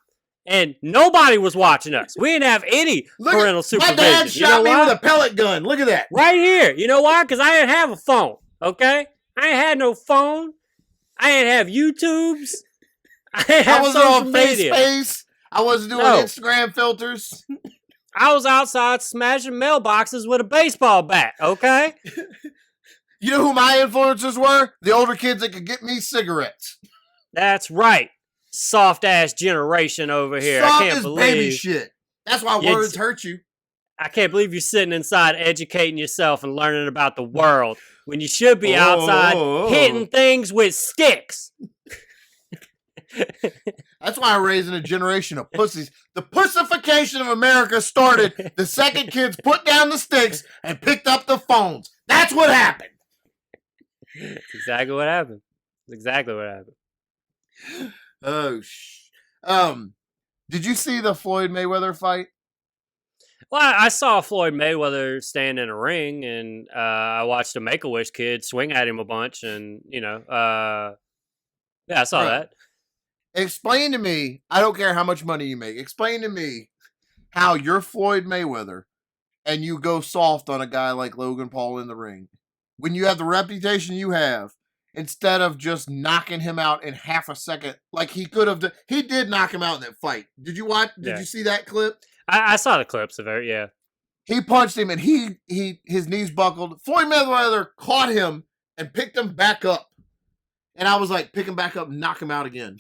And nobody was watching us. We didn't have any parental supervision. My dad shot me with a pellet gun. Look at that. Right here. You know why? Because I didn't have a phone, okay? I ain't had no phone. I didn't have YouTubes. I didn't have wasn't social on media. FaceSpace. I wasn't doing Instagram filters. I was outside smashing mailboxes with a baseball bat, okay? You know who my influencers were? The older kids that could get me cigarettes. That's right. Soft ass generation over here. Soft I can't as believe baby shit. That's why words hurt you. I can't believe you're sitting inside educating yourself and learning about the world when you should be outside hitting things with sticks. That's why I'm raising a generation of pussies. The pussification of America started the second kids put down the sticks and picked up the phones. That's what happened. That's exactly what happened. That's exactly what happened. Oh, did you see the Floyd Mayweather fight? Well, I saw Floyd Mayweather stand in a ring, and I watched a Make-A-Wish kid swing at him a bunch, and, yeah, I saw that. Explain to me, I don't care how much money you make, explain to me how you're Floyd Mayweather and you go soft on a guy like Logan Paul in the ring. When you have the reputation you have, instead of just knocking him out in half a second, like he could have. He did knock him out in that fight. Did you watch? Did you see that clip? I saw the clips of it. Yeah. He punched him and his knees buckled. Floyd Mayweather caught him and picked him back up. And I was like, pick him back up and knock him out again.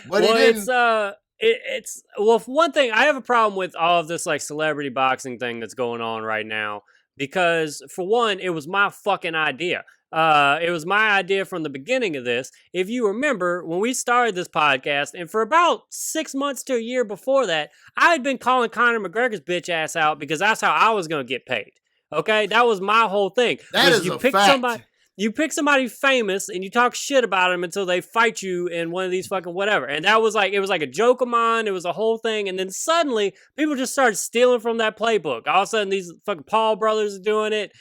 But well, he didn't. it's well, for one thing, I have a problem with all of this like celebrity boxing thing that's going on right now because for one, it was my fucking idea. It was my idea from the beginning of this. If you remember, when we started this podcast, and for about 6 months to a year before that, I had been calling Conor McGregor's bitch ass out because that's how I was going to get paid. Okay? That was my whole thing. That is a fact. You pick somebody famous and you talk shit about them until they fight you in one of these fucking whatever. And that was like, it was like a joke of mine. It was a whole thing. And then suddenly people just started stealing from that playbook. All of a sudden these fucking Paul brothers are doing it.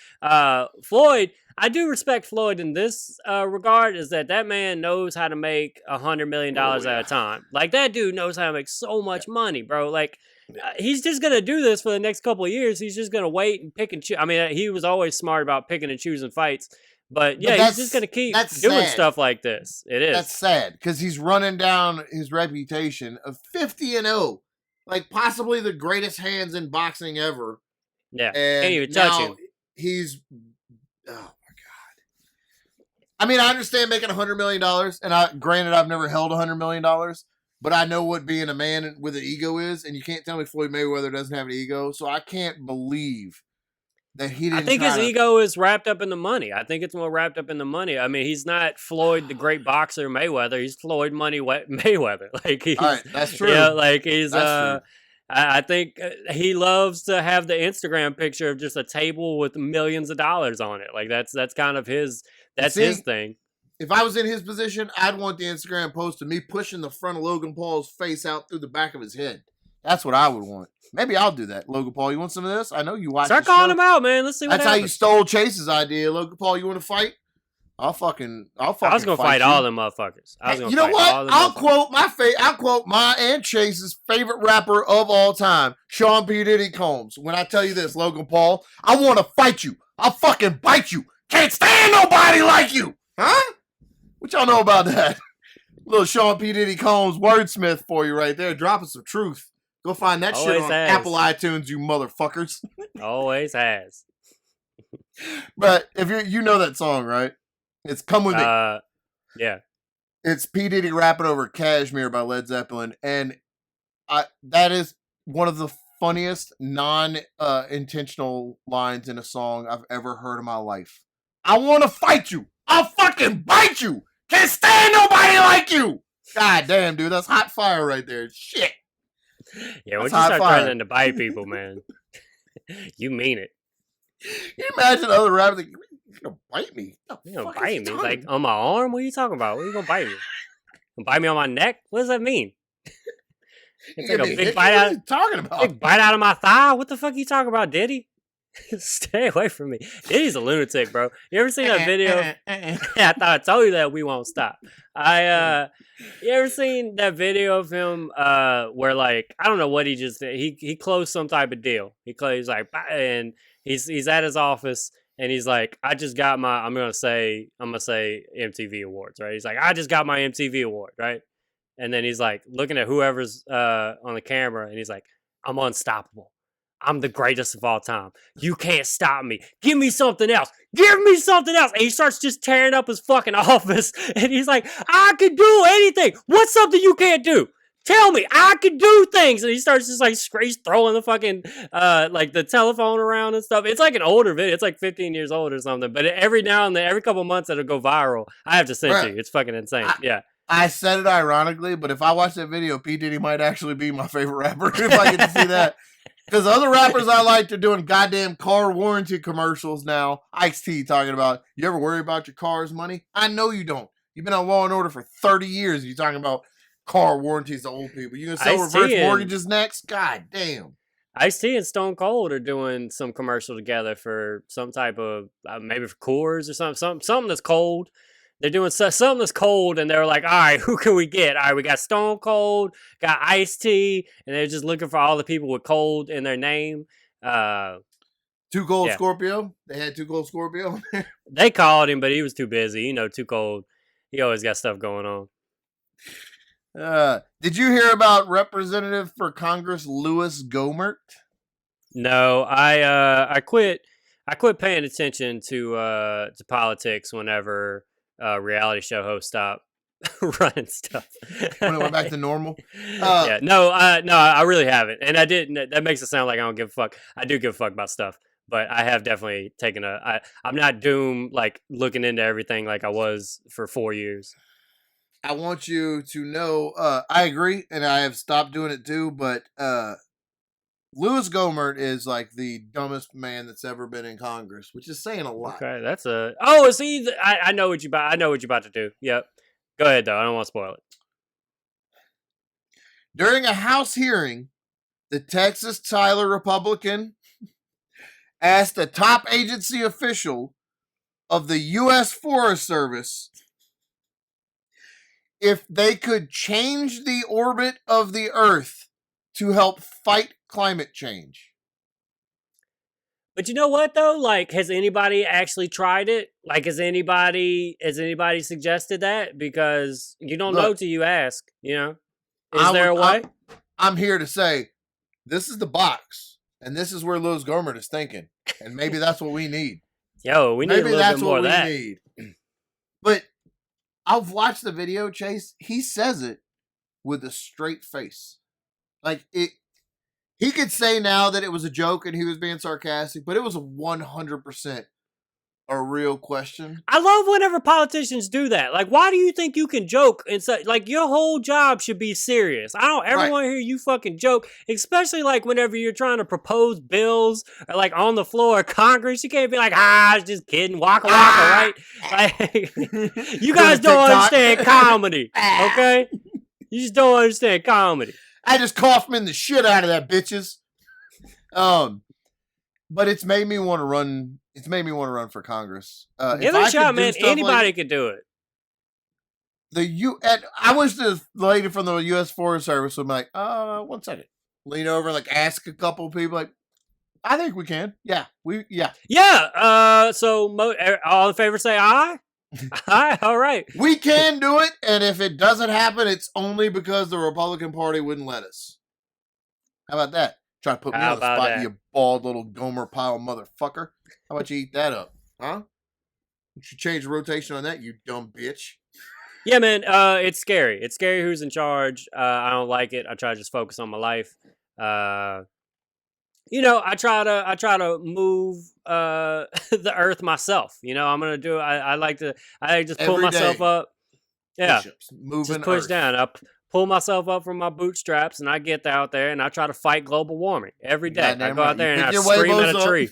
Floyd, I do respect Floyd in this regard, is that man knows how to make $100 million at a time. Like that dude knows how to make so much money, bro. Like he's just going to do this for the next couple of years. He's just going to wait and pick and choose. I mean, he was always smart about picking and choosing fights. But yeah, he's just going to keep doing stuff like this. It is. That's sad because he's running down his reputation of 50-0, like possibly the greatest hands in boxing ever. Yeah, and can't even touch him. He's, oh my God. I mean, I understand making $100 million, and granted, I've never held $100 million, but I know what being a man with an ego is, and you can't tell me Floyd Mayweather doesn't have an ego, so I can't believe that he didn't. I think his ego is wrapped up in the money. I think it's more wrapped up in the money. I mean, he's not Floyd, the great boxer Mayweather. He's Floyd Money Mayweather. Like he's, all right, that's true. Yeah, like he's. That's true. I think he loves to have the Instagram picture of just a table with millions of dollars on it. Like that's kind of his. That's his thing. If I was in his position, I'd want the Instagram post of me pushing the front of Logan Paul's face out through the back of his head. That's what I would want. Maybe I'll do that. Logan Paul, you want some of this? I know you watch. Start calling him out, man. Let's see what happens. That's how you stole Chase's idea. Logan Paul, you want to fight? I'll fucking. I was gonna fight all them motherfuckers. You know what? I'll quote my and Chase's favorite rapper of all time, Sean P. Diddy Combs. When I tell you this, Logan Paul, I want to fight you. I'll fucking bite you. Can't stand nobody like you, huh? What y'all know about that? Little Sean P. Diddy Combs wordsmith for you right there, dropping some truth. Go find that shit on Apple iTunes, you motherfuckers. Always has. But if you know that song, right? It's Come With Me. Yeah. It's P. Diddy rapping over Cashmere by Led Zeppelin. And that is one of the funniest non-intentional lines in a song I've ever heard in my life. I want to fight you. I'll fucking bite you. Can't stand nobody like you. God damn, dude. That's hot fire right there. Shit. Yeah, once you start turning to bite people, man, you mean it. Can you imagine other rappers like, you're gonna bite me? You're gonna bite me? Like, on my arm? What are you talking about? What are you gonna bite me? Gonna bite me on my neck? What does that mean? It's like a big bite out. Talking about big bite out of my thigh? What the fuck are you talking about, Diddy? Stay away from me. Diddy's a lunatic, bro. You ever seen that video? I thought I told you that we won't stop. You ever seen that video of him where like I don't know what he just did. He closed some type of deal. He's like, and he's at his office and he's like, I just got my I'm gonna say MTV awards, right? He's like, I just got my MTV award, right? And then he's like looking at whoever's on the camera and he's like, I'm unstoppable. I'm the greatest of all time. You can't stop me. Give me something else. Give me something else. And he starts just tearing up his fucking office. And he's like, I can do anything. What's something you can't do? Tell me. I can do things. And he starts just like he's throwing the fucking, like the telephone around and stuff. It's like an older video. It's like 15 years old or something. But every now and then, every couple months it'll go viral. I have to send it to you. It's fucking insane. Yeah. I said it ironically, but if I watch that video, P. Diddy might actually be my favorite rapper if I get to see that. Because other rappers I like are doing goddamn car warranty commercials now. Ice-T talking about, you ever worry about your car's money? I know you don't. You've been on Law and Order for 30 years. You're talking about car warranties to old people. You gonna sell reverse mortgages next? God damn. Ice-T and Stone Cold are doing some commercial together for some type of, maybe for Coors or something that's cold. They're doing something that's cold, and they're like, all right, who can we get? All right, we got Stone Cold, got Ice-T, and they're just looking for all the people with cold in their name. Too Cold Yeah. Scorpio. They had Too Cold Scorpio. They called him, but he was too busy. You know, Too Cold. He always got stuff going on. Did you hear about Representative for Congress Louis Gohmert? No, I quit. I quit paying attention to politics whenever reality show hosts stop running stuff. When it went back to normal. Yeah, no, I really haven't, and I didn't. That makes it sound like I don't give a fuck. I do give a fuck about stuff, but I have definitely taken I'm not doomed like looking into everything like I was for 4 years. I want you to know, I agree, and I have stopped doing it too, but Louis Gohmert is like the dumbest man that's ever been in Congress, which is saying a lot. Okay, that's a... Oh, is he... I know what you about. I know what you're about to do. Yep. Go ahead, though. I don't want to spoil it. During a House hearing, the Texas Tyler Republican asked a top agency official of the U.S. Forest Service if they could change the orbit of the Earth to help fight climate change. But you know what, though? Like, has anybody actually tried it? Like, has anybody suggested that? Because you don't know till you ask, you know? Is there a way? I'm here to say, this is the box, and this is where Louis Gohmert is thinking. And maybe that's what we need. Yo, we need a little bit more of that. Need. But I've watched the video, Chase. He says it with a straight face. Like, he could say now that it was a joke and he was being sarcastic, but it was 100% a real question. I love whenever politicians do that. Like, why do you think you can joke and say, like, your whole job should be serious? I don't ever want to hear you fucking joke, especially like whenever you're trying to propose bills or like on the floor of Congress. You can't be like, I was just kidding, waka waka, right? Like, you guys don't understand comedy, okay? You just don't understand comedy. I just Kaufman the shit out of that, bitches. But it's made me want to run. It's made me want to run for Congress. Give it a shot, man. Anybody could do it. I wish the lady from the U.S. Forest Service would be like, 1 second. Lean over and like ask a couple of people, like, I think we can. Yeah. Yeah. So all in favor say aye? Aye, all right. We can do it, and if it doesn't happen, it's only because the Republican Party wouldn't let us. How about that? Try to put me on the spot, you bald little Gomer pile motherfucker. How about you eat that up? Huh? You should change the rotation on that, you dumb bitch. Yeah, man, it's scary. It's scary who's in charge. I don't like it. I try to just focus on my life. You know, I try to move the earth myself. You know, I'm gonna do it. I like to just pull myself up. Yeah, moving just push earth. down. I pull myself up from my bootstraps, and I get out there and I try to fight global warming every day. I go out there and I scream at a tree.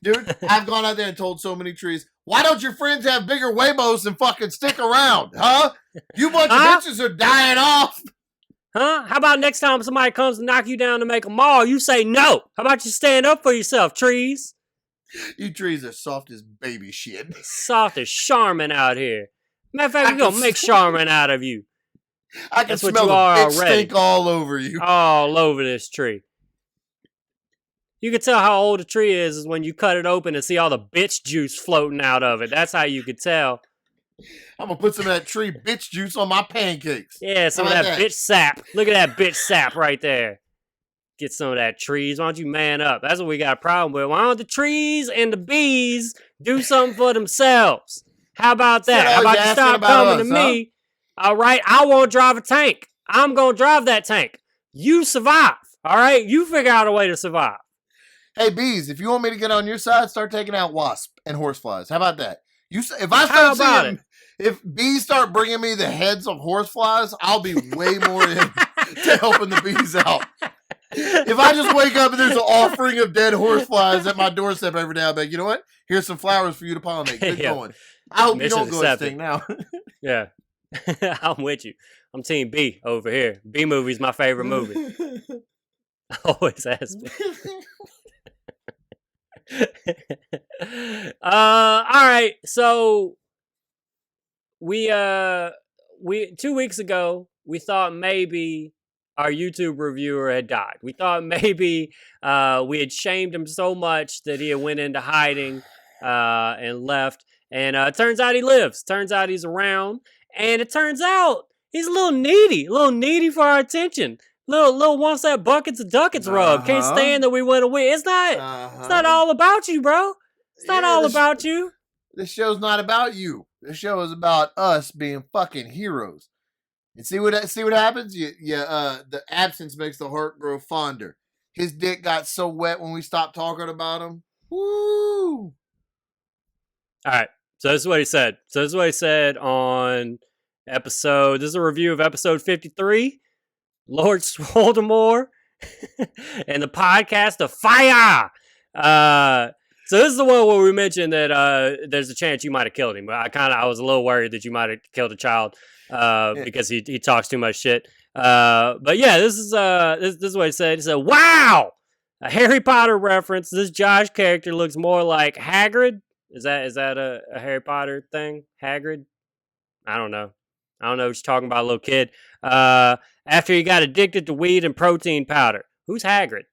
Dude, I've gone out there and told so many trees, why don't your friends have bigger Webos and fucking stick around, huh? You bunch of bitches are dying off. Huh? How about next time somebody comes to knock you down to make a mall, you say no? How about you stand up for yourself, trees? You trees are soft as baby shit. Soft as Charmin out here. Matter of fact, we're going to make Charmin out of you. I can smell the bitch stink all over you. All over this tree. You can tell how old a tree is when you cut it open and see all the bitch juice floating out of it. That's how you could tell. I'm going to put some of that tree bitch juice on my pancakes. Yeah, some of that bitch sap. Look at that bitch sap right there. Get some of that, trees. Why don't you man up? That's what we got a problem with. Why don't the trees and the bees do something for themselves? How about that? How about you stop coming to me? All right, I won't drive a tank. I'm going to drive that tank. You survive. All right, you figure out a way to survive. Hey, bees, if you want me to get on your side, start taking out wasps and horseflies. How about that? If I start seeing, if bees start bringing me the heads of horseflies, I'll be way more into helping the bees out. If I just wake up and there's an offering of dead horseflies at my doorstep every day, I'll be like, you know what? Here's some flowers for you to pollinate. Good going. I hope you don't go extinct now. Yeah. I'm with you. I'm Team B over here. B movie's my favorite movie. Always has been. All right. So we 2 weeks ago we thought maybe our YouTube reviewer had died. We thought maybe we had shamed him so much that he had went into hiding and left. And it turns out he lives. Turns out he's around. And it turns out he's a little needy for our attention. Little wants that buckets of duckets rub. Can't stand that we went away. It's not all about you, bro. It's not all about you. This show's not about you. This show is about us being fucking heroes. And see what happens? The absence makes the heart grow fonder. His dick got so wet when we stopped talking about him. Woo! All right. So this is what he said. On episode. This is a review of episode 53. Lord Swoldemore and the podcast of Fire. So this is the one where we mentioned that there's a chance you might have killed him. But I was a little worried that you might have killed a child because he talks too much shit. But yeah, this is what he said. He said, "Wow, a Harry Potter reference. This Josh character looks more like Hagrid. Is that a Harry Potter thing? Hagrid? I don't know what you're talking about, little kid. After he got addicted to weed and protein powder. Who's Hagrid?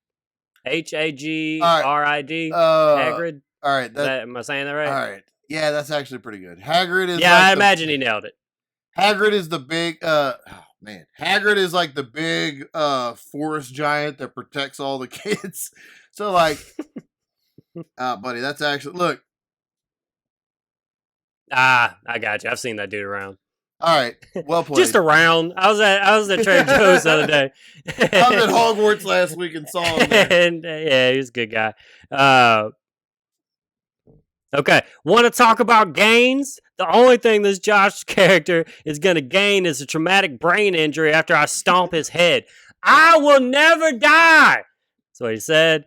Hagrid? Hagrid? All right. Am I saying that right? All right. Yeah, that's actually pretty good. Hagrid is I imagine he nailed it. Hagrid is the big Hagrid is like the big forest giant that protects all the kids. So like buddy, that's actually look. I got you. I've seen that dude around. All right, well played. Just around. I was at Trader Joe's the other day. I was at Hogwarts last week and saw him there. And yeah, he was a good guy. Okay, want to talk about gains? The only thing this Josh character is going to gain is a traumatic brain injury after I stomp his head. I will never die. That's what he said.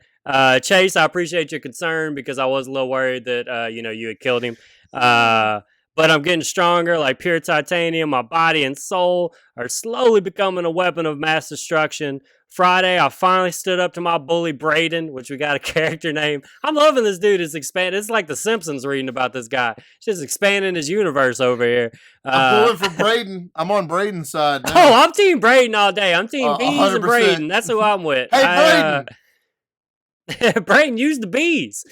Chase, I appreciate your concern because I was a little worried that you had killed him. But I'm getting stronger like pure titanium. My body and soul are slowly becoming a weapon of mass destruction. Friday, I finally stood up to my bully, Braden, which we got a character name. I'm loving this dude. It's expanding. It's like The Simpsons reading about this guy. Just expanding his universe over here. I'm pulling for Braden. I'm on Braden's side now. Oh, I'm Team Braden all day. I'm Team Bees 100%. And Braden. That's who I'm with. Hey, Braden. Braden, use the bees.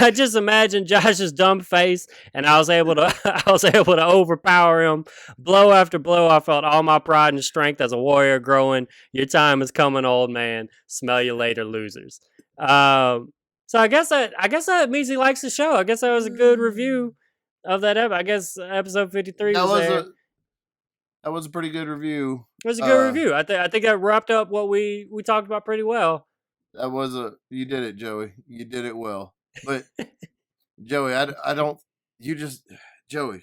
I just imagine Josh's dumb face, and I was able to overpower him. Blow after blow, I felt all my pride and strength as a warrior growing. Your time is coming, old man. Smell you later, losers. So I guess that means he likes the show. I guess that was a good review of that. I guess episode 53 was there. That was a pretty good review. It was a good review. I think that wrapped up what we talked about pretty well. You did it, Joey. You did it well. But Joey, Joey.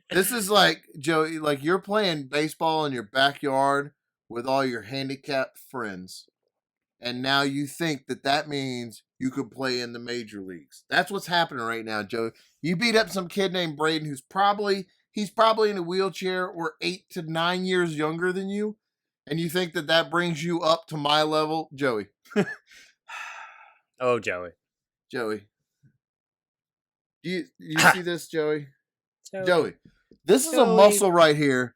This is like Joey, like you're playing baseball in your backyard with all your handicapped friends, and now you think that means you could play in the major leagues. That's what's happening right now, Joey. You beat up some kid named Braden he's probably in a wheelchair or 8 to 9 years younger than you, and you think that brings you up to my level, Joey. Oh, Joey. Do you see this, Joey? Joey. This is a muscle right here.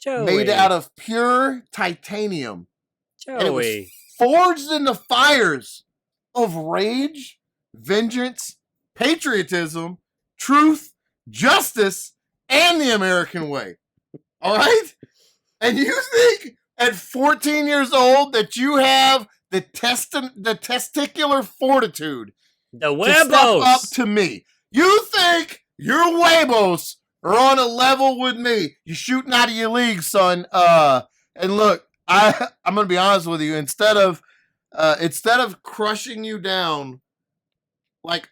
Made out of pure titanium. Joey. And it was forged in the fires of rage, vengeance, patriotism, truth, justice, and the American way. All right? And you think at 14 years old that you have the testicular fortitude the Webos to step up to me. You think your Webos are on a level with me. You're shooting out of your league, son. And look, I'm gonna be honest with you. Instead of crushing you down like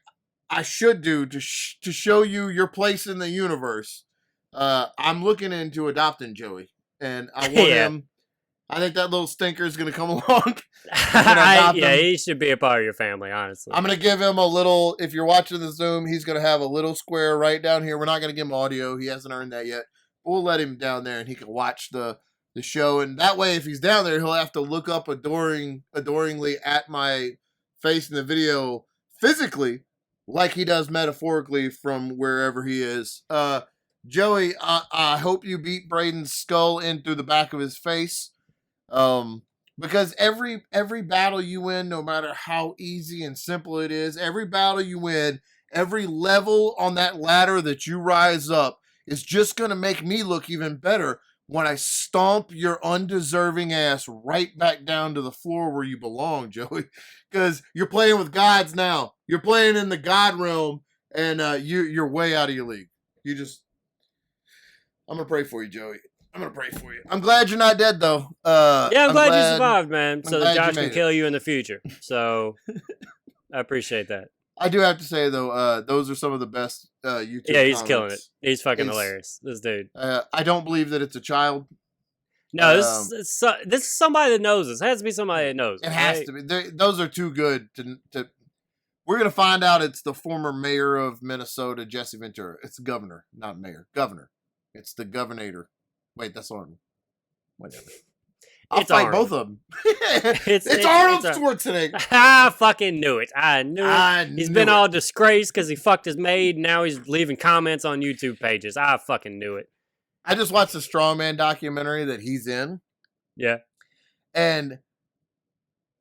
I should do to show you your place in the universe, I'm looking into adopting Joey, and I want him. I think that little stinker is going to come along. He should be a part of your family, honestly. I'm going to give him a little, if you're watching the Zoom, he's going to have a little square right down here. We're not going to give him audio. He hasn't earned that yet. We'll let him down there and he can watch the show. And that way, if he's down there, he'll have to look up adoringly at my face in the video physically. like he does metaphorically from wherever he is. Joey, I hope you beat Braden's skull in through the back of his face. Because every battle you win, no matter how easy and simple it is, every battle you win, every level on that ladder that you rise up is just going to make me look even better when I stomp your undeserving ass right back down to the floor where you belong, Joey. Because you're playing with gods now. You're playing in the god realm, and you're way out of your league. I'm going to pray for you, Joey. I'm going to pray for you. I'm glad you're not dead, though. Yeah, I'm glad you survived, man, so that Josh can kill it. you in the future. So I appreciate that. I do have to say, though, those are some of the best YouTube Yeah, he's comments. killing it. He's fucking hilarious, this dude. I don't believe that it's a child. No, this is somebody that knows us. It has to be somebody that knows us. It has to be. Those are too good to. We're going to find out it's the former mayor of Minnesota, Jesse Ventura. It's governor, not mayor. Governor. It's the governor. Wait, that's Arnold. Whatever. I'll fight both of them. It's Arnold Schwarzenegger. I fucking knew it. I knew it. He's been all disgraced because he fucked his maid. Now he's leaving comments on YouTube pages. I fucking knew it. I just watched the Strongman documentary that he's in. Yeah. And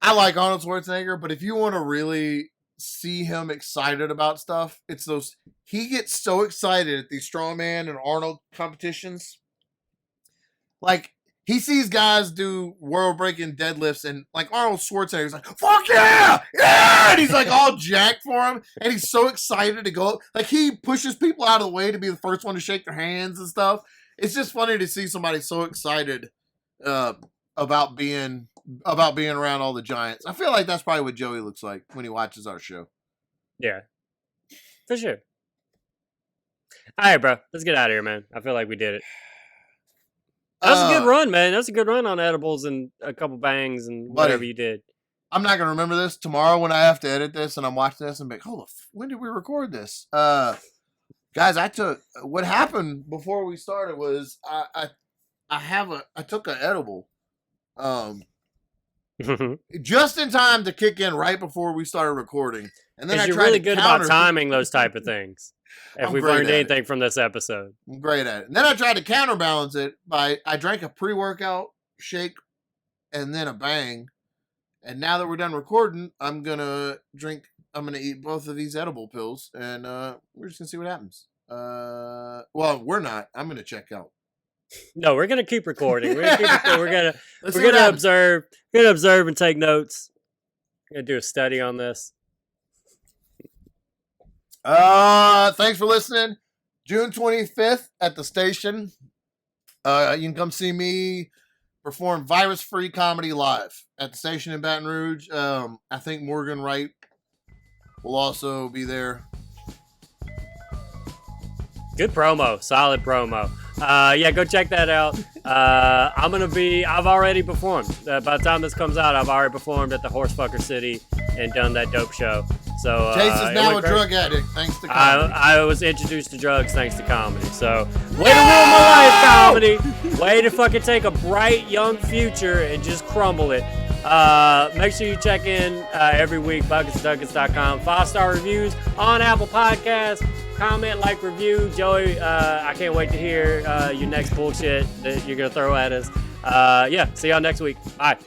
I like Arnold Schwarzenegger, but if you want to really see him excited about stuff, it's those. He gets so excited at these Strongman and Arnold competitions. Like, he sees guys do world-breaking deadlifts, and like Arnold Schwarzenegger's like, "Fuck yeah, yeah!" And he's like all jacked for him, and he's so excited to go. Like, he pushes people out of the way to be the first one to shake their hands and stuff. It's just funny to see somebody so excited about being around all the giants. I feel like that's probably what Joey looks like when he watches our show. Yeah, for sure. All right, bro, let's get out of here, man. I feel like we did it. That was a good run, man. That was a good run on edibles and a couple bangs and whatever you did. I'm not going to remember this tomorrow when I have to edit this and I'm watching this and be like, when did we record this? Guys, what happened before we started was I took an edible just in time to kick in right before we started recording. And then you're really good about timing those type of things. If we've learned anything from this episode. I'm great at it. And then I tried to counterbalance it by I drank a pre-workout shake and then a bang. And now that we're done recording, I'm going to eat both of these edible pills and we're just going to see what happens. Well, we're not. I'm going to check out. No, we're going to keep recording. We're going to observe. We're going to observe and take notes. We're going to do a study on this. Thanks for listening. June 25th at the station. You can come see me perform virus-free comedy live at the station in Baton Rouge. I think Morgan Wright will also be there. Good promo. Solid promo. Yeah, go check that out. I've already performed. By the time this comes out, I've already performed at the Horsefucker City and done that dope show. So Chase is now a drug addict thanks to comedy. I was introduced to drugs thanks to comedy. So way to ruin my life, comedy. Way to fucking take a bright young future and just crumble it. Make sure you check in every week, bucketsofduckets.com. 5-star reviews on Apple Podcasts. Comment, like, review. Joey, I can't wait to hear your next bullshit that you're going to throw at us. Yeah, see y'all next week. Bye.